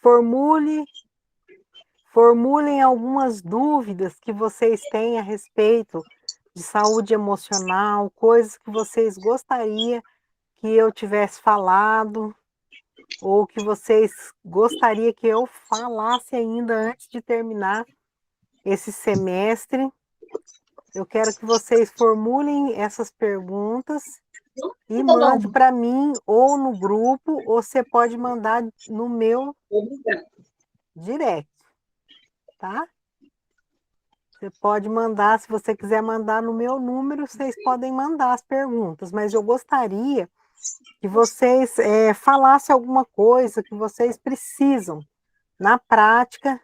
Formule, formulem algumas dúvidas que vocês têm a respeito de saúde emocional, coisas que vocês gostariam que eu tivesse falado, ou que vocês gostariam que eu falasse ainda antes de terminar esse semestre. Eu quero que vocês formulem essas perguntas e mande para mim ou no grupo, ou você pode mandar no meu direct, tá? Você pode mandar, se você quiser mandar no meu número, vocês podem mandar as perguntas, mas eu gostaria que vocês falassem alguma coisa que vocês precisam na prática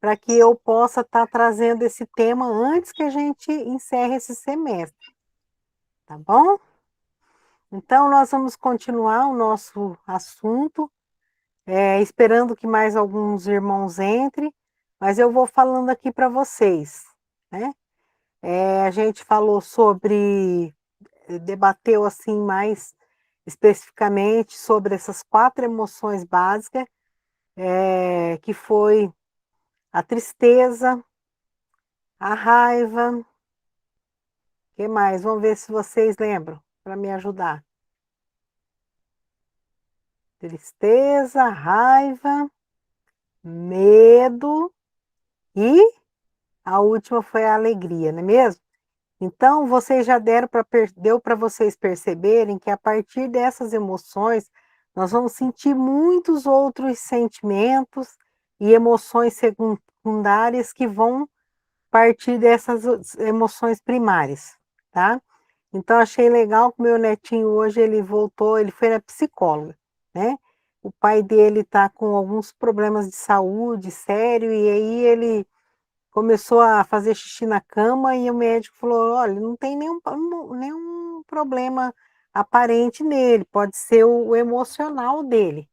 para que eu possa estar trazendo esse tema antes que a gente encerre esse semestre, tá bom? Então, nós vamos continuar o nosso assunto, esperando que mais alguns irmãos entrem, mas eu vou falando aqui para vocês, né? A gente falou sobre, debateu assim mais especificamente sobre essas 4 emoções básicas, que foi a tristeza, a raiva, o que mais? Vamos ver se vocês lembram, para me ajudar. Tristeza, raiva, medo e a última foi a alegria, não é mesmo? Então, vocês já deu para vocês perceberem que a partir dessas emoções, nós vamos sentir muitos outros sentimentos e emoções secundárias que vão partir dessas emoções primárias, tá? Então, achei legal que o meu netinho hoje, ele voltou, ele foi na psicóloga, né? O pai dele está com alguns problemas de saúde sério, e aí ele começou a fazer xixi na cama e o médico falou: olha, não tem nenhum problema aparente nele, pode ser o emocional dele,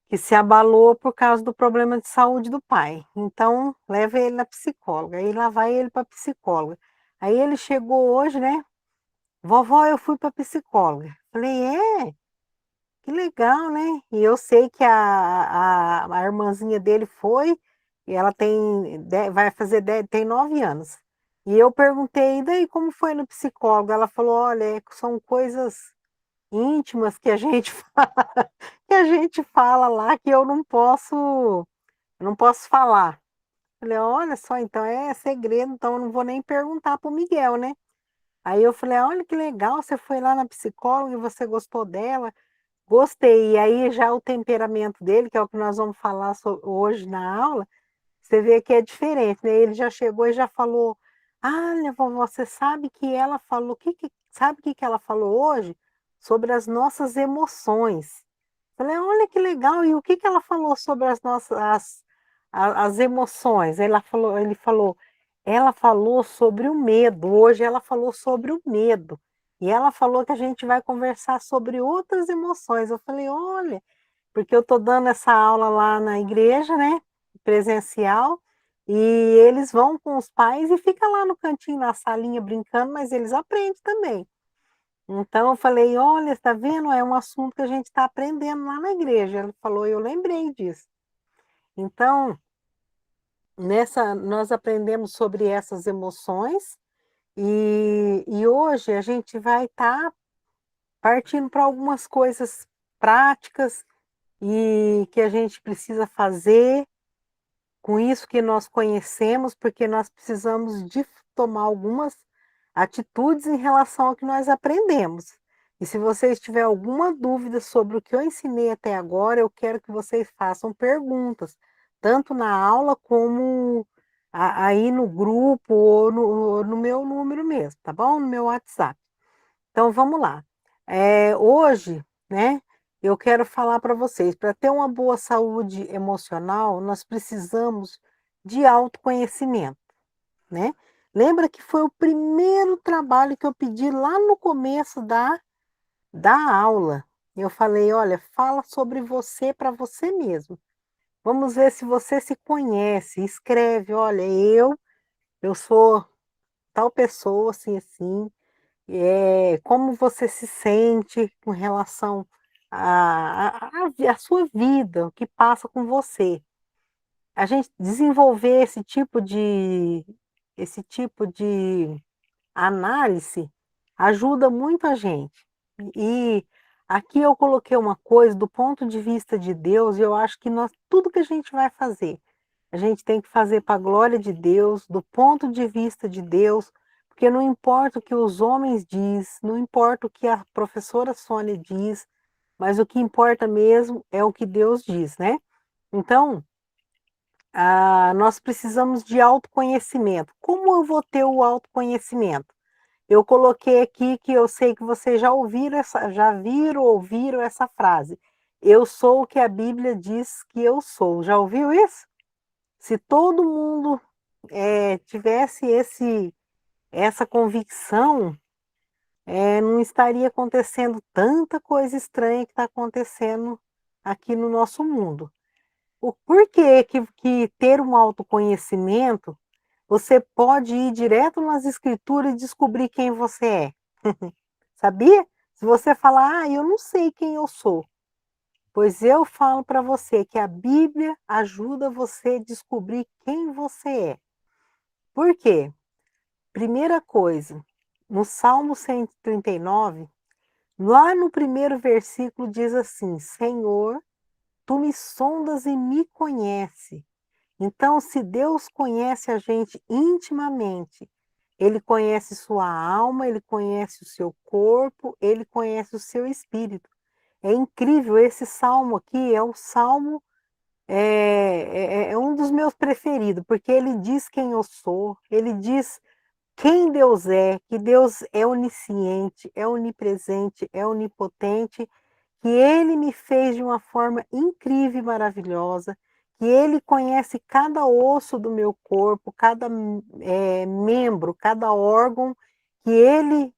que se abalou por causa do problema de saúde do pai. Então, leva ele na psicóloga. Aí lá vai ele para a psicóloga. Aí ele chegou hoje, né? Vovó, eu fui para a psicóloga. Falei, que legal, né? E eu sei que a irmãzinha dele foi, e ela vai fazer, tem 9 anos. E eu perguntei, e daí como foi no psicólogo? Ela falou, olha, são coisas íntimas que a gente fala, que a gente fala lá que eu não posso falar. Falei, olha só, então é segredo, então eu não vou nem perguntar para o Miguel, né? Aí eu falei, olha que legal, você foi lá na psicóloga e você gostou dela. Gostei. E aí já o temperamento dele, que é o que nós vamos falar hoje na aula, você vê que é diferente, né? Ele já chegou e já falou: olha, vovó, você sabe que ela falou, sabe o que ela falou hoje? Sobre as nossas emoções. Falei, olha que legal, e o que ela falou sobre as nossas as emoções? Ela falou sobre o medo. Hoje ela falou sobre o medo. E ela falou que a gente vai conversar sobre outras emoções. Eu falei, olha, porque eu estou dando essa aula lá na igreja, né? Presencial, e eles vão com os pais e ficam lá no cantinho, na salinha, brincando, mas eles aprendem também. Então eu falei, olha, está vendo? É um assunto que a gente está aprendendo lá na igreja. Ela falou, eu lembrei disso. Então, nós aprendemos sobre essas emoções, e hoje a gente vai estar partindo para algumas coisas práticas e que a gente precisa fazer com isso que nós conhecemos, porque nós precisamos de tomar algumas atitudes em relação ao que nós aprendemos. E se vocês tiverem alguma dúvida sobre o que eu ensinei até agora, eu quero que vocês façam perguntas, tanto na aula como aí no grupo ou no meu número mesmo, tá bom? No meu WhatsApp. Então vamos lá. Hoje, né, eu quero falar para vocês, para ter uma boa saúde emocional, nós precisamos de autoconhecimento, né? Lembra que foi o primeiro trabalho que eu pedi lá no começo da aula. Eu falei, olha, fala sobre você para você mesmo. Vamos ver se você se conhece. Escreve, olha, eu sou tal pessoa, assim, assim. Como você se sente com relação a sua vida, o que passa com você. A gente desenvolver esse tipo de análise ajuda muito a gente. E aqui eu coloquei uma coisa do ponto de vista de Deus, e eu acho que tudo que a gente vai fazer, a gente tem que fazer para a glória de Deus, do ponto de vista de Deus, porque não importa o que os homens diz, não importa o que a professora Sônia diz, mas o que importa mesmo é o que Deus diz, né? Então, nós precisamos de autoconhecimento. Como eu vou ter o autoconhecimento? Eu coloquei aqui que eu sei que vocês já viram, ouviram essa frase. Eu sou o que a Bíblia diz que eu sou. Já ouviu isso? Se todo mundo tivesse essa convicção, não estaria acontecendo tanta coisa estranha que está acontecendo aqui no nosso mundo. Por que ter um autoconhecimento, você pode ir direto nas escrituras e descobrir quem você é? Sabia? Se você falar, eu não sei quem eu sou, pois eu falo para você que a Bíblia ajuda você a descobrir quem você é. Por quê? Primeira coisa, no Salmo 139, lá no primeiro versículo diz assim: Senhor, tu me sondas e me conhece. Então, se Deus conhece a gente intimamente, Ele conhece sua alma, Ele conhece o seu corpo, Ele conhece o seu espírito. É incrível, esse salmo aqui é o salmo, é um dos meus preferidos, porque ele diz quem eu sou, ele diz quem Deus é, que Deus é onisciente, é onipresente, é onipotente, que Ele me fez de uma forma incrível e maravilhosa, que Ele conhece cada osso do meu corpo, cada membro, cada órgão, que Ele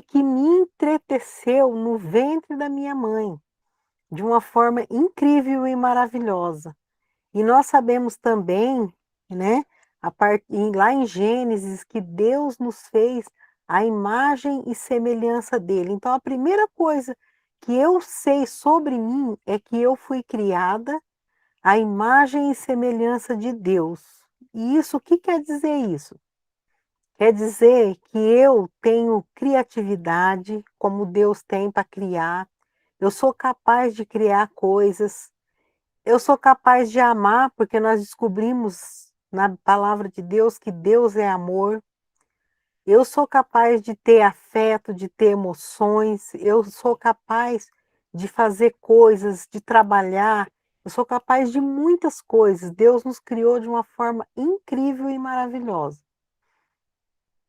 que me entreteceu no ventre da minha mãe, de uma forma incrível e maravilhosa. E nós sabemos também, né, lá em Gênesis, que Deus nos fez a imagem e semelhança dele. Então, a primeira coisa que eu sei sobre mim é que eu fui criada à imagem e semelhança de Deus. E isso, o que quer dizer isso? Quer dizer que eu tenho criatividade, como Deus tem para criar, eu sou capaz de criar coisas, eu sou capaz de amar, porque nós descobrimos na palavra de Deus que Deus é amor. Eu sou capaz de ter afeto, de ter emoções. Eu sou capaz de fazer coisas, de trabalhar. Eu sou capaz de muitas coisas. Deus nos criou de uma forma incrível e maravilhosa.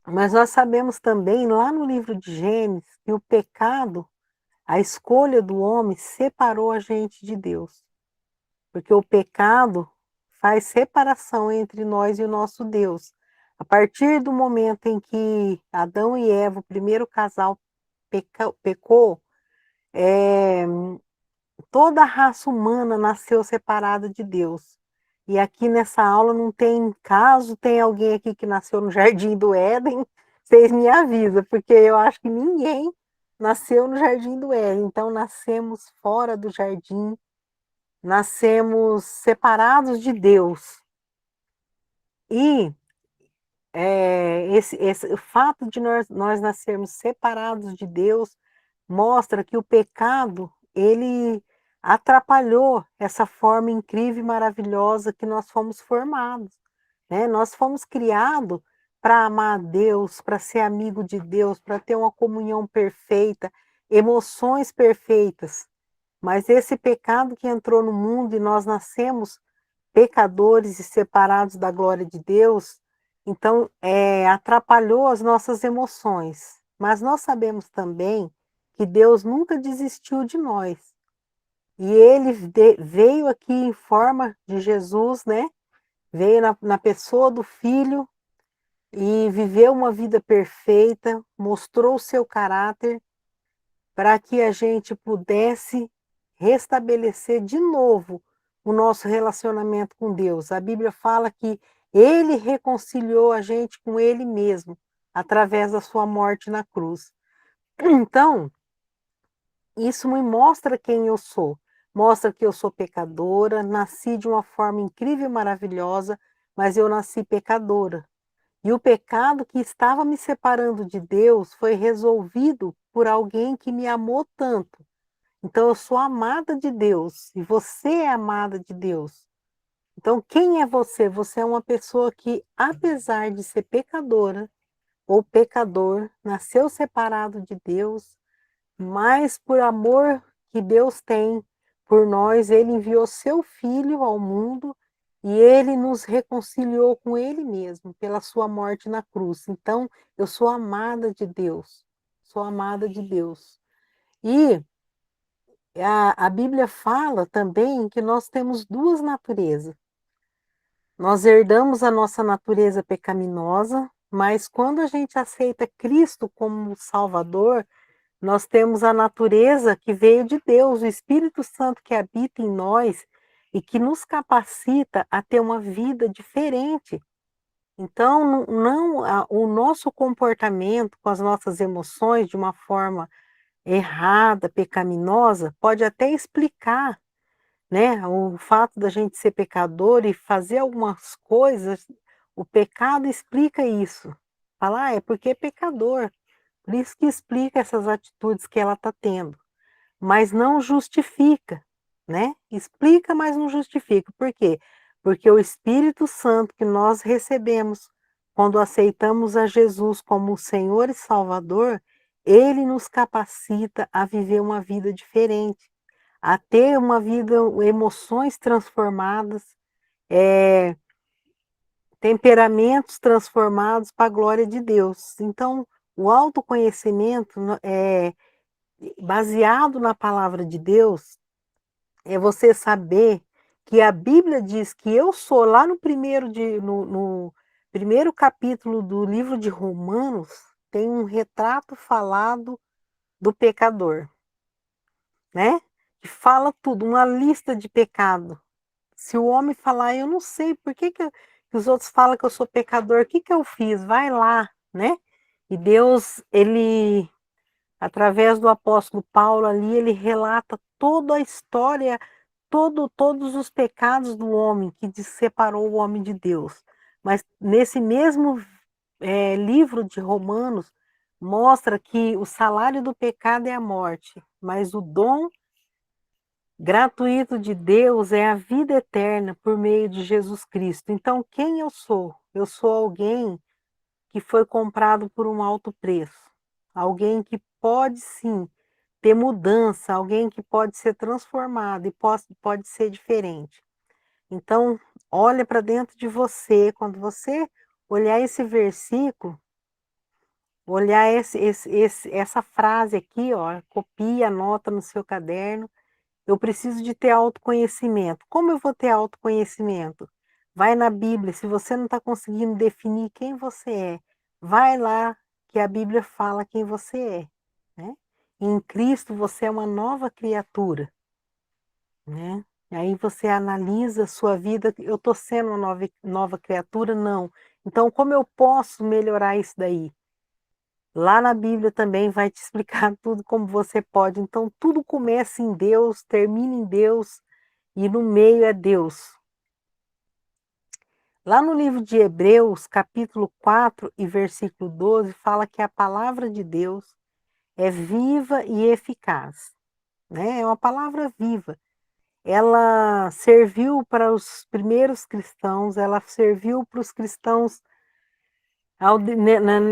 Mas nós sabemos também, lá no livro de Gênesis, que o pecado, a escolha do homem, separou a gente de Deus. Porque o pecado faz separação entre nós e o nosso Deus. A partir do momento em que Adão e Eva, o primeiro casal, pecou, é, toda a raça humana nasceu separada de Deus. E aqui nessa aula não tem caso, tem alguém aqui que nasceu no Jardim do Éden, vocês me avisam, porque eu acho que ninguém nasceu no Jardim do Éden. Então nascemos fora do jardim, nascemos separados de Deus. E o fato de nós nascermos separados de Deus mostra que o pecado, ele atrapalhou essa forma incrível e maravilhosa que nós fomos formados, né? Nós fomos criados para amar a Deus, para ser amigo de Deus, para ter uma comunhão perfeita, emoções perfeitas. Mas esse pecado que entrou no mundo e nós nascemos pecadores e separados da glória de Deus, então atrapalhou as nossas emoções. Mas nós sabemos também que Deus nunca desistiu de nós. E Ele veio aqui em forma de Jesus, né? Veio na pessoa do Filho e viveu uma vida perfeita, mostrou o seu caráter para que a gente pudesse restabelecer de novo o nosso relacionamento com Deus. A Bíblia fala que Ele reconciliou a gente com Ele mesmo, através da sua morte na cruz. Então, isso me mostra quem eu sou. Mostra que eu sou pecadora, nasci de uma forma incrível e maravilhosa, mas eu nasci pecadora. E o pecado que estava me separando de Deus foi resolvido por alguém que me amou tanto. Então eu sou amada de Deus e você é amada de Deus. Então quem é você? Você é uma pessoa que, apesar de ser pecadora ou pecador, nasceu separado de Deus, mas por amor que Deus tem por nós, ele enviou seu filho ao mundo e ele nos reconciliou com ele mesmo pela sua morte na cruz. Então, eu sou amada de Deus. Sou amada de Deus. E a Bíblia fala também que nós temos duas naturezas. Nós herdamos a nossa natureza pecaminosa, mas quando a gente aceita Cristo como Salvador, nós temos a natureza que veio de Deus, o Espírito Santo que habita em nós e que nos capacita a ter uma vida diferente. Então, o nosso comportamento com as nossas emoções de uma forma errada, pecaminosa, pode até explicar, né, o fato da gente ser pecador e fazer algumas coisas, o pecado explica isso. Falar, é porque é pecador, por isso que explica essas atitudes que ela está tendo, mas não justifica, né? Explica, mas não justifica. Por quê? Porque o Espírito Santo que nós recebemos quando aceitamos a Jesus como Senhor e Salvador, ele nos capacita a viver uma vida diferente, a ter uma vida, emoções transformadas, é, temperamentos transformados para a glória de Deus. Então, o autoconhecimento é baseado na palavra de Deus, é você saber que a Bíblia diz que eu sou, lá no primeiro capítulo do livro de Romanos, tem um retrato falado do pecador, né? Que fala tudo, uma lista de pecado. Se o homem falar, eu não sei por que os outros falam que eu sou pecador, o que que eu fiz? Vai lá, né? E Deus, ele, através do apóstolo Paulo ali, ele relata toda a história, todos os pecados do homem que separou o homem de Deus. Mas nesse mesmo livro de Romanos, mostra que o salário do pecado é a morte, mas o dom gratuito de Deus é a vida eterna por meio de Jesus Cristo. Então, quem eu sou? Eu sou alguém que foi comprado por um alto preço. Alguém que pode sim ter mudança, alguém que pode ser transformado e pode ser diferente. Então, olha para dentro de você, quando você olhar esse versículo, olhar essa frase aqui, ó, copia, anota no seu caderno. Eu preciso de ter autoconhecimento. Como eu vou ter autoconhecimento? Vai na Bíblia, se você não está conseguindo definir quem você é, vai lá que a Bíblia fala quem você é, né? Em Cristo você é uma nova criatura, né? Aí você analisa a sua vida, eu estou sendo uma nova criatura? Não. Então, como eu posso melhorar isso daí? Lá na Bíblia também vai te explicar tudo como você pode. Então, tudo começa em Deus, termina em Deus e no meio é Deus. Lá no livro de Hebreus, capítulo 4 e versículo 12, fala que a palavra de Deus é viva e eficaz, né? É uma palavra viva. Ela serviu para os primeiros cristãos, ela serviu para os cristãos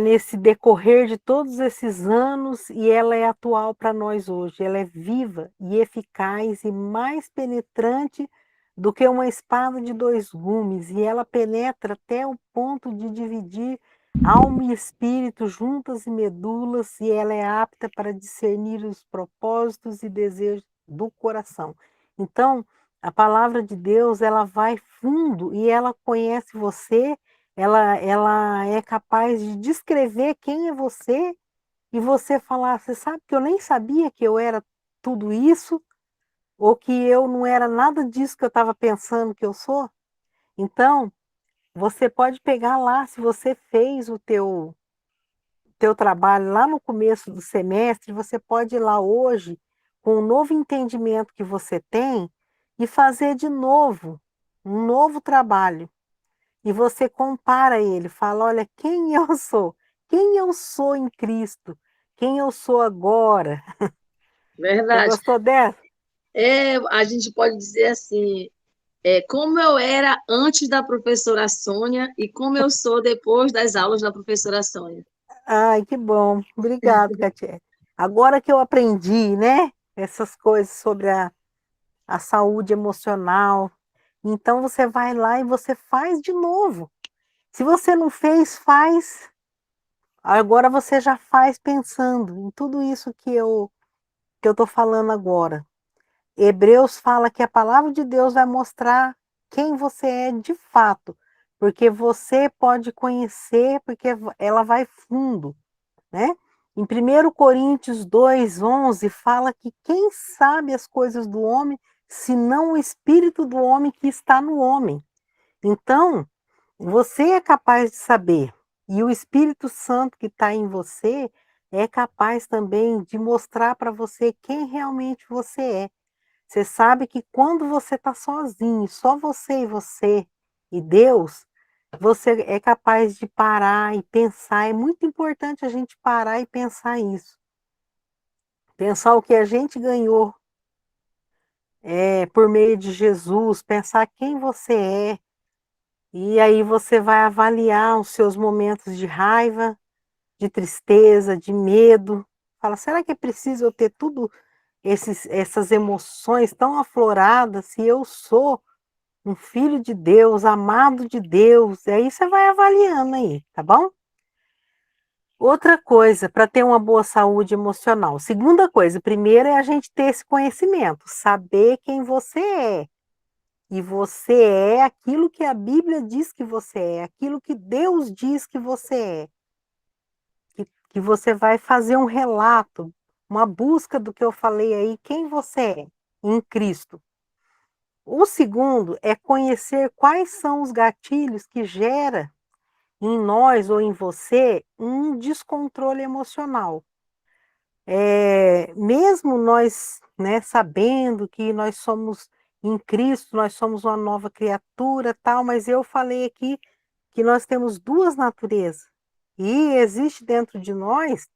nesse decorrer de todos esses anos, e ela é atual para nós hoje. Ela é viva e eficaz e mais penetrante do que uma espada de dois gumes, e ela penetra até o ponto de dividir alma e espírito, juntas e medulas, e ela é apta para discernir os propósitos e desejos do coração. Então, a palavra de Deus, ela vai fundo e ela conhece você. Ela é capaz de descrever quem é você e você falar: "Você sabe que eu nem sabia que eu era tudo isso, ou que eu não era nada disso que eu estava pensando que eu sou?". Então, você pode pegar lá, se você fez o teu trabalho lá no começo do semestre, você pode ir lá hoje com o novo entendimento que você tem e fazer de novo um novo trabalho. E você compara ele, fala: olha, quem eu sou? Quem eu sou em Cristo? Quem eu sou agora? Você Verdade. gostou dessa? A gente pode dizer assim, como eu era antes da professora Sônia e como eu sou depois das aulas da professora Sônia. Ai, que bom. Obrigado, Katia. Agora que eu aprendi, né, essas coisas sobre a saúde emocional, então você vai lá e você faz de novo. Se você não fez, faz. Agora você já faz pensando em tudo isso que eu estou falando agora. Hebreus fala que a palavra de Deus vai mostrar quem você é de fato, porque você pode conhecer, porque ela vai fundo, né? Em 1 Coríntios 2:11 fala que quem sabe as coisas do homem, senão o espírito do homem que está no homem. Então, você é capaz de saber, e o Espírito Santo que está em você é capaz também de mostrar para você quem realmente você é. Você sabe que quando você está sozinho, só você e Deus, você é capaz de parar e pensar. É muito importante a gente parar e pensar isso. Pensar o que a gente ganhou por meio de Jesus, pensar quem você é. E aí você vai avaliar os seus momentos de raiva, de tristeza, de medo. Fala, será que é preciso eu ter tudo essas emoções tão afloradas se eu sou um filho de Deus, amado de Deus? E aí você vai avaliando aí, tá bom? Outra coisa, para ter uma boa saúde emocional. Segunda coisa, primeiro é a gente ter esse conhecimento, saber quem você é. E você é aquilo que a Bíblia diz que você é, aquilo que Deus diz que você é. Que você vai fazer um relato, uma busca do que eu falei aí, quem você é em Cristo. O segundo é conhecer quais são os gatilhos que gera em nós ou em você um descontrole emocional. Mesmo nós, né, sabendo que nós somos em Cristo, nós somos uma nova criatura, tal, mas eu falei aqui que nós temos duas naturezas. E existe dentro de nós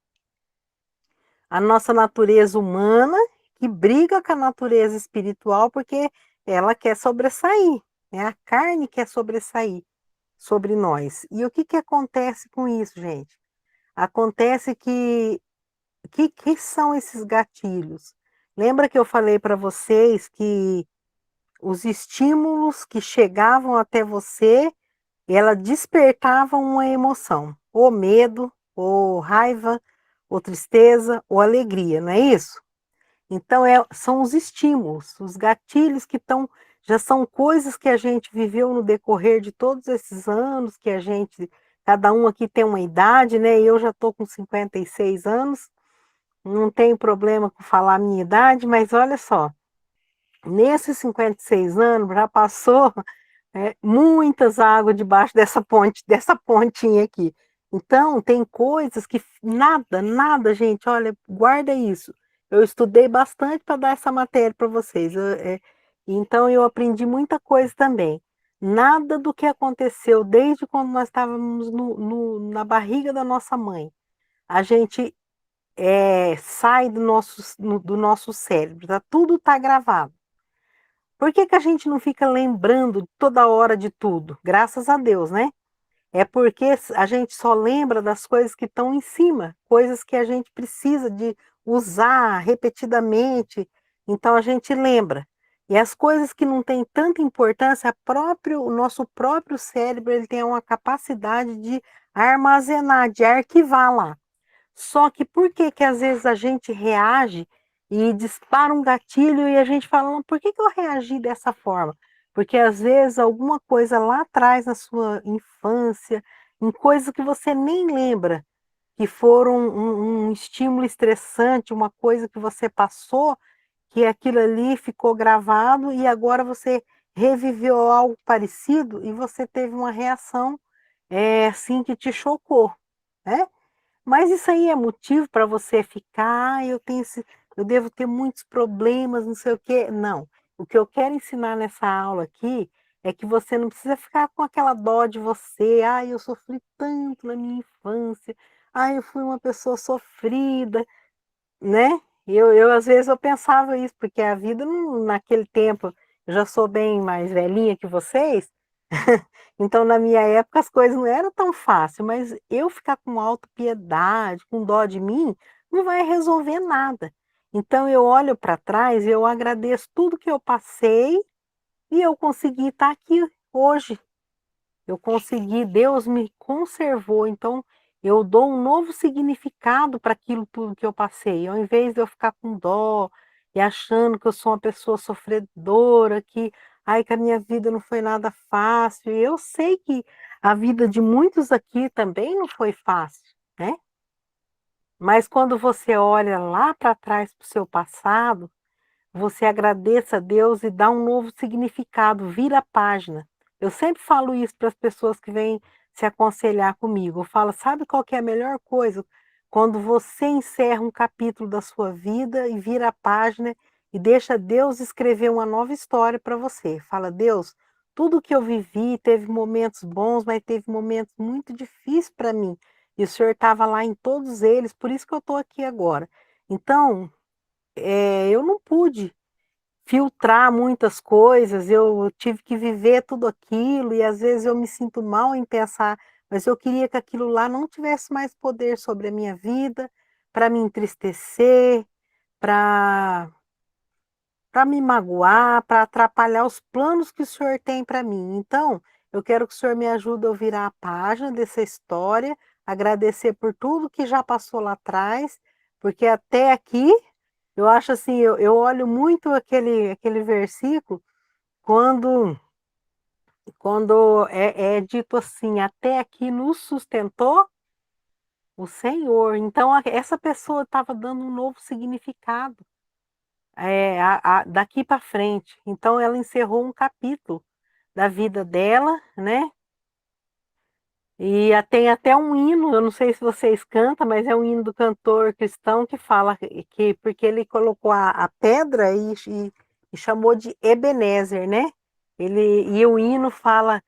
a nossa natureza humana que briga com a natureza espiritual porque ela quer sobressair, né? A carne quer sobressair sobre nós. E o que que acontece com isso, gente? Acontece que são esses gatilhos? Lembra que eu falei para vocês que os estímulos que chegavam até você, ela despertavam uma emoção, ou medo, ou raiva, ou tristeza, ou alegria, não é isso? Então são os estímulos, os gatilhos que estão, já são coisas que a gente viveu no decorrer de todos esses anos, que a gente, cada um aqui tem uma idade, né? Eu já estou com 56 anos, não tenho problema com falar a minha idade, mas olha só, nesses 56 anos já passou muitas águas debaixo dessa ponte, dessa pontinha aqui. Então, tem coisas que nada, nada, gente, olha, guarda isso. Eu estudei bastante para dar essa matéria para vocês. Então, eu aprendi muita coisa também. Nada do que aconteceu desde quando nós estávamos na barriga da nossa mãe. A gente sai do nosso cérebro, tá? Tudo está gravado. Por que que a gente não fica lembrando toda hora de tudo? Graças a Deus, né? É porque a gente só lembra das coisas que estão em cima, coisas que a gente precisa de usar repetidamente. Então a gente lembra. E as coisas que não têm tanta importância, o nosso próprio cérebro ele tem uma capacidade de armazenar, de arquivar lá. Só que por que que às vezes a gente reage e dispara um gatilho e a gente fala, "Não, por que que eu reagi dessa forma?" Porque às vezes alguma coisa lá atrás na sua infância, em coisas que você nem lembra, que foram um estímulo estressante, uma coisa que você passou, que aquilo ali ficou gravado e agora você reviveu algo parecido e você teve uma reação assim que te chocou, né? Mas isso aí é motivo para você ficar, eu tenho esse. eu devo ter muitos problemas, não sei o quê. Não. O que eu quero ensinar nessa aula aqui é que você não precisa ficar com aquela dó de você. Ai, eu sofri tanto na minha infância. Ai, eu fui uma pessoa sofrida, né? Eu às vezes eu pensava isso, porque a vida naquele tempo, eu já sou bem mais velhinha que vocês, então na minha época as coisas não eram tão fáceis, mas eu ficar com autopiedade, com dó de mim, não vai resolver nada. Então eu olho para trás, eu agradeço tudo que eu passei e eu consegui estar aqui hoje, eu consegui, Deus me conservou, então eu dou um novo significado para aquilo tudo que eu passei. Ao invés de eu ficar com dó e achando que eu sou uma pessoa sofredora, que ai que a minha vida não foi nada fácil. Eu sei que a vida de muitos aqui também não foi fácil, né? Mas quando você olha lá para trás para o seu passado, você agradeça a Deus e dá um novo significado, vira a página. Eu sempre falo isso para as pessoas que vêm se aconselhar comigo. Eu falo, sabe qual que é a melhor coisa? Quando você encerra um capítulo da sua vida e vira a página e deixa Deus escrever uma nova história para você. Fala, Deus, tudo que eu vivi teve momentos bons, mas teve momentos muito difíceis para mim. E o Senhor estava lá em todos eles, por isso que eu estou aqui agora. Então, eu não pude filtrar muitas coisas, eu tive que viver tudo aquilo e às vezes eu me sinto mal em pensar, mas eu queria que aquilo lá não tivesse mais poder sobre a minha vida, para me entristecer, para me magoar, para atrapalhar os planos que o Senhor tem para mim. Então, eu quero que o Senhor me ajude a virar a página dessa história, agradecer por tudo que já passou lá atrás, porque até aqui eu acho assim, eu olho muito aquele versículo quando, quando é dito assim, até aqui nos sustentou o Senhor. Então, essa pessoa estava dando um novo significado daqui para frente. Então, ela encerrou um capítulo da vida dela, né? E tem até um hino, eu não sei se vocês cantam, mas é um hino do cantor cristão que fala que porque ele colocou a pedra e chamou de Ebenezer, né? E o hino fala: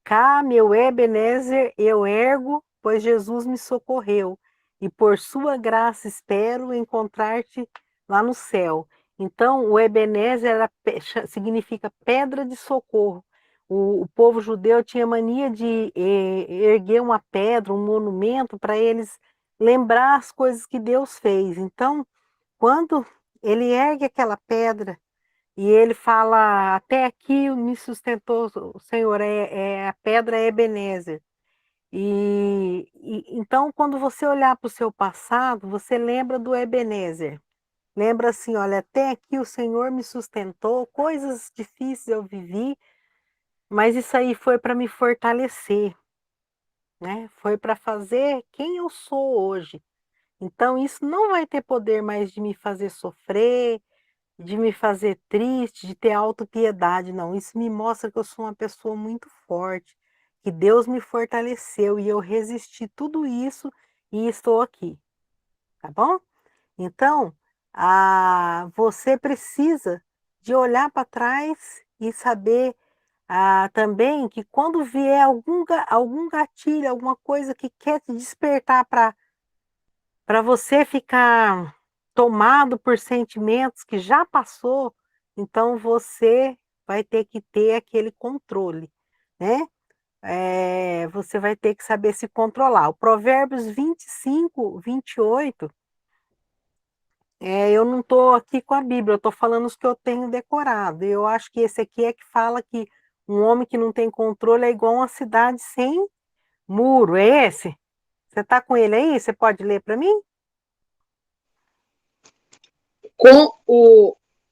cá, meu Ebenezer, eu ergo, pois Jesus me socorreu, e por sua graça espero encontrar-te lá no céu. Então, o Ebenezer significa pedra de socorro. O povo judeu tinha mania de erguer uma pedra, um monumento, para eles lembrar as coisas que Deus fez. Então, quando ele ergue aquela pedra, e ele fala: até aqui me sustentou o Senhor, a pedra é Ebenezer. Então, quando você olhar para o seu passado, você lembra do Ebenezer. Lembra assim: olha, até aqui o Senhor me sustentou, coisas difíceis eu vivi, mas isso aí foi para me fortalecer, né? Foi para fazer quem eu sou hoje. Então, isso não vai ter poder mais de me fazer sofrer, de me fazer triste, de ter autopiedade, não. Isso me mostra que eu sou uma pessoa muito forte, que Deus me fortaleceu e eu resisti tudo isso e estou aqui, tá bom? Então, você precisa de olhar para trás e saber também que quando vier algum gatilho, alguma coisa que quer te despertar para você ficar tomado por sentimentos que já passou, então você vai ter que ter aquele controle, né? Você vai ter que saber se controlar. O Provérbios 25, 28, eu não estou aqui com a Bíblia, eu estou falando os que eu tenho decorado. Eu acho que esse aqui é que fala que um homem que não tem controle é igual uma cidade sem muro. É esse? Você está com ele aí? Você pode ler para mim?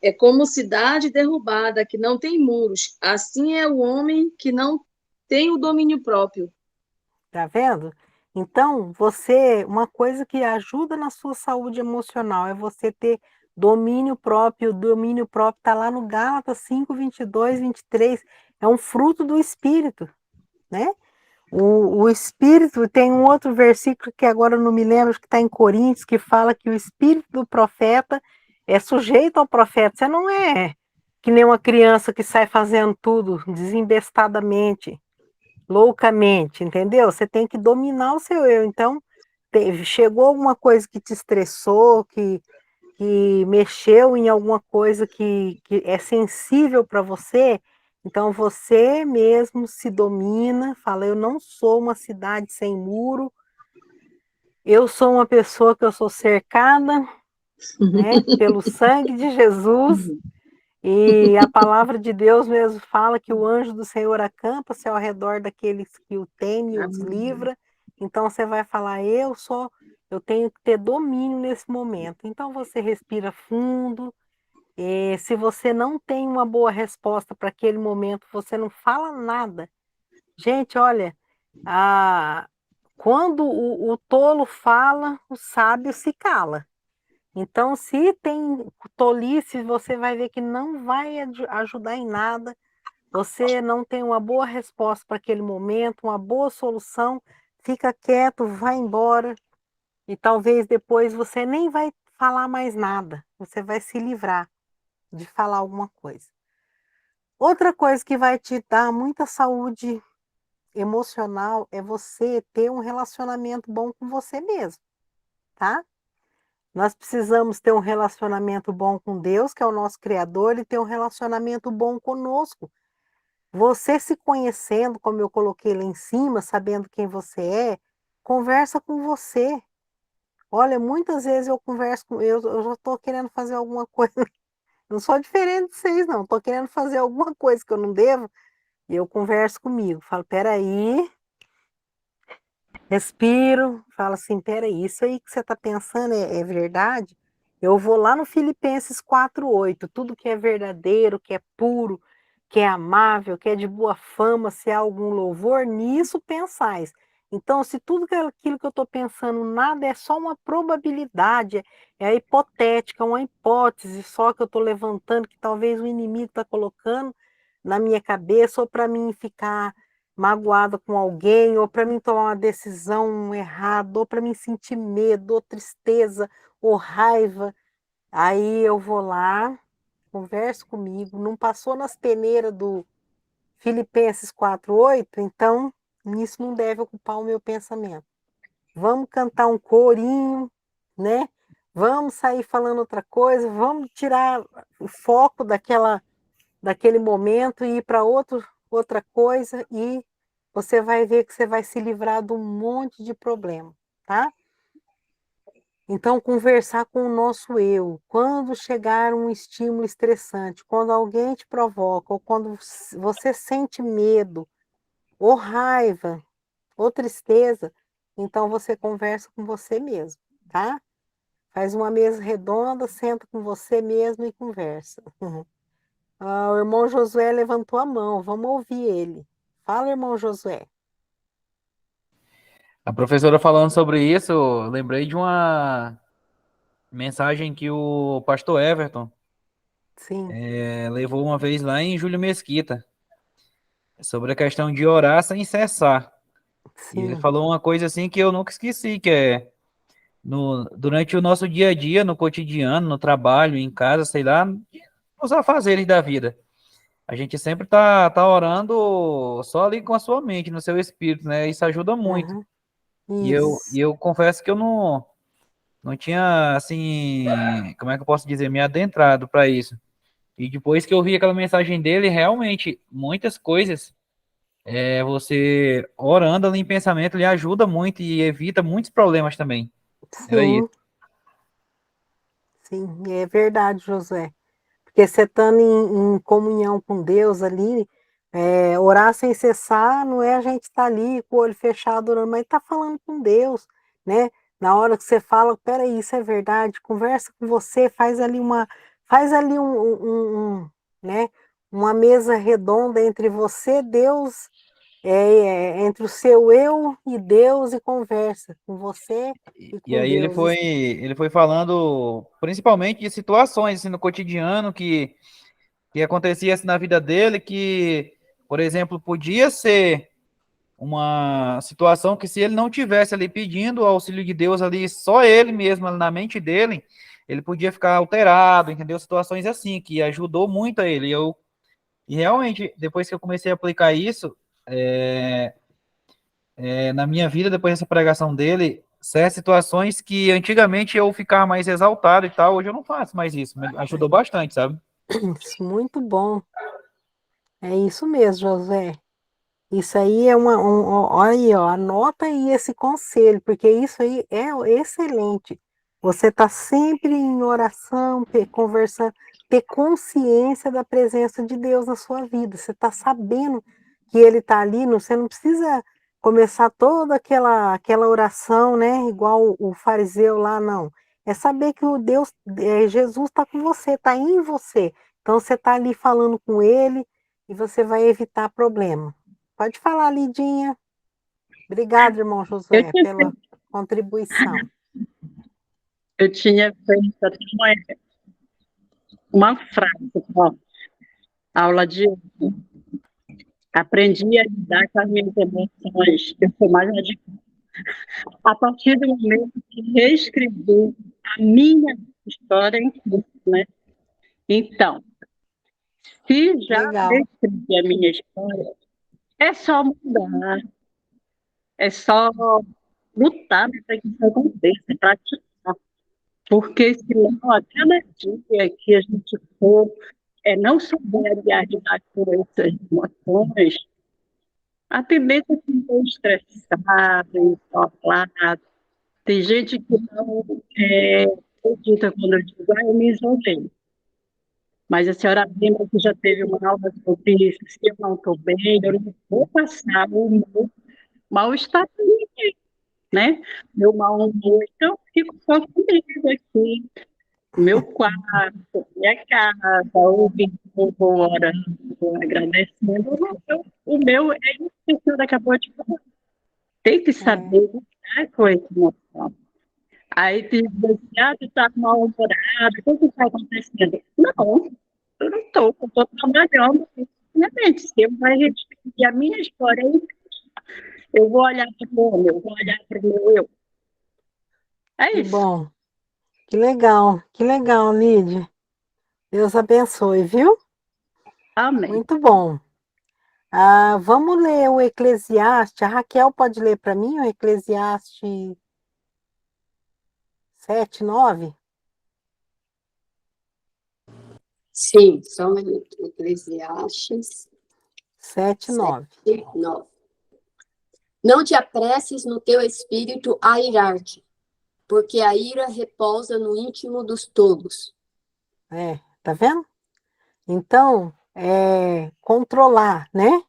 É como cidade derrubada, que não tem muros. Assim é o homem que não tem o domínio próprio. Tá vendo? Então, uma coisa que ajuda na sua saúde emocional é você ter domínio próprio. O domínio próprio está lá no Gálatas 5, 22, 23. É um fruto do Espírito, né? O Espírito, tem um outro versículo que agora eu não me lembro, que está em Coríntios, que fala que o Espírito do profeta é sujeito ao profeta. Você não é que nem uma criança que sai fazendo tudo desembestadamente, loucamente, entendeu? Você tem que dominar o seu eu. Então, chegou alguma coisa que te estressou, que mexeu em alguma coisa que é sensível para você, então você mesmo se domina, fala, eu não sou uma cidade sem muro, eu sou uma pessoa que eu sou cercada, né, pelo sangue de Jesus, e a palavra de Deus mesmo fala que o anjo do Senhor acampa-se ao redor daqueles que o temem e os Amém. livra. Então você vai falar, eu tenho que ter domínio nesse momento. Então você respira fundo. E se você não tem uma boa resposta para aquele momento, você não fala nada. Gente, olha, a- quando o tolo fala, o sábio se cala. Então, se tem tolice, você vai ver que não vai ajudar em nada. Você não tem uma boa resposta para aquele momento, uma boa solução, fica quieto, vai embora e talvez depois você nem vai falar mais nada. Você vai se livrar de falar alguma coisa. Outra coisa que vai te dar muita saúde emocional é você ter um relacionamento bom com você mesmo, tá? Nós precisamos ter um relacionamento bom com Deus, que é o nosso Criador, e ter um relacionamento bom conosco. Você se conhecendo, como eu coloquei lá em cima, sabendo quem você é, conversa com você. Olha, muitas vezes eu converso com eu já estou querendo fazer alguma coisa. Não sou diferente de vocês, não. Estou querendo fazer alguma coisa que eu não devo, e eu converso comigo. Falo, peraí, respiro, falo assim, peraí, isso aí que você está pensando é verdade? Eu vou lá no Filipenses 4:8, tudo que é verdadeiro, que é puro, que é amável, que é de boa fama, se há algum louvor, nisso pensais. Então, se tudo aquilo que eu estou pensando, nada é só uma probabilidade, é hipotética, uma hipótese só que eu estou levantando, que talvez o inimigo está colocando na minha cabeça, ou para mim ficar magoada com alguém, ou para mim tomar uma decisão errada, ou para mim sentir medo, ou tristeza, ou raiva, aí eu vou lá, converso comigo, não passou nas peneiras do Filipenses 4:8, então nisso não deve ocupar o meu pensamento. Vamos cantar um corinho, né? Vamos sair falando outra coisa, vamos tirar o foco daquele momento e ir para outra coisa e você vai ver que você vai se livrar de um monte de problema, tá? Então, conversar com o nosso eu. Quando chegar um estímulo estressante, quando alguém te provoca, ou quando você sente medo, ou raiva, ou tristeza, então você conversa com você mesmo, tá? Faz uma mesa redonda, senta com você mesmo e conversa. O irmão Josué levantou a mão, vamos ouvir ele. Fala, irmão Josué. A professora falando sobre isso, eu lembrei de uma mensagem que o pastor Everton Sim, levou uma vez lá em Júlio Mesquita, sobre a questão de orar sem cessar. E ele sim, falou uma coisa assim que eu nunca esqueci, que é durante o nosso dia a dia, no cotidiano, no trabalho, em casa, sei lá, nos afazeres da vida. A gente sempre tá orando só ali com a sua mente, no seu espírito, né? Isso ajuda muito. aham, E isso, eu confesso que eu não tinha, assim, como é que eu posso dizer, me adentrado para isso. E depois que eu vi aquela mensagem dele, realmente, muitas coisas, você orando ali em pensamento, ele ajuda muito e evita muitos problemas também. Era isso. sim, sim, é verdade, Josué. Porque você estando em comunhão com Deus ali, orar sem cessar não é a gente estar ali com o olho fechado orando, mas está falando com Deus, né? Na hora que você fala, peraí, isso é verdade, conversa com você, faz ali né, uma mesa redonda entre você, Deus, entre o seu eu e Deus e conversa com você e E com aí Deus. ele foi falando principalmente de situações assim, no cotidiano que acontecia assim, na vida dele, que, por exemplo, podia ser uma situação que se ele não tivesse ali pedindo o auxílio de Deus ali, só ele mesmo, ali na mente dele, ele podia ficar alterado, entendeu? Situações assim, que ajudou muito a ele. E realmente, depois que eu comecei a aplicar isso, na minha vida, depois dessa pregação dele, certas situações que antigamente eu ficava mais exaltado e tal, hoje eu não faço mais isso. Me ajudou bastante, sabe? Isso, muito bom. É isso mesmo, José. Isso aí é olha aí, ó, anota aí esse conselho, porque isso aí é excelente. Você está sempre em oração, conversando, ter consciência da presença de Deus na sua vida. Você está sabendo que Ele está ali, você não precisa começar toda aquela oração, né? Igual o fariseu lá, não. É saber que o Deus, Jesus está com você, está em você. Então você está ali falando com Ele e você vai evitar problema. Pode falar, Lidinha. Obrigado, irmão Eu Josué, tinha, pela contribuição. eu tinha feito até uma frase, ó, aula de aprendi a lidar com as minhas emoções, eu sou mais radical. A partir do momento que reescrevi a minha história em Cristo, né? Então, se já Legal. reescrevi a minha história, é só mudar, é só lutar para que isso aconteça, praticar. Porque senão, a cada dia que a gente for não souber lidar com essas emoções, a tendência é ficar estressado, isolado. Tem gente que não acredita quando eu digo, eu me isolei. Mas a senhora lembra que já teve uma aula sobre isso, se eu não estou bem, eu não vou passar o meu mal-estar para ninguém, né? Meu mau humor, então eu fico só comigo aqui, meu quarto, minha casa, ouvindo, orando, agradecendo. O meu é isso que a senhora acabou de falar. Tem que É, saber lidar com essa emoção. Aí tu diz assim, tu está mal-humorada, o que está acontecendo? Não, eu não estou, eu estou trabalhando. Simplesmente, se eu vai repetir a minha história, eu vou olhar para o meu, eu vou olhar para o meu eu. É que isso. bom. Que legal, Lídia. Deus abençoe, viu? Amém. Muito bom. Ah, vamos ler o Eclesiastes. A Raquel pode ler para mim o Eclesiastes 7:9? Sim, só um minuto. Eclesiastes 7:9. 7:9. Não te apresses no teu espírito a irar-te, porque a ira repousa no íntimo dos tolos. Tá vendo? Então, controlar, né?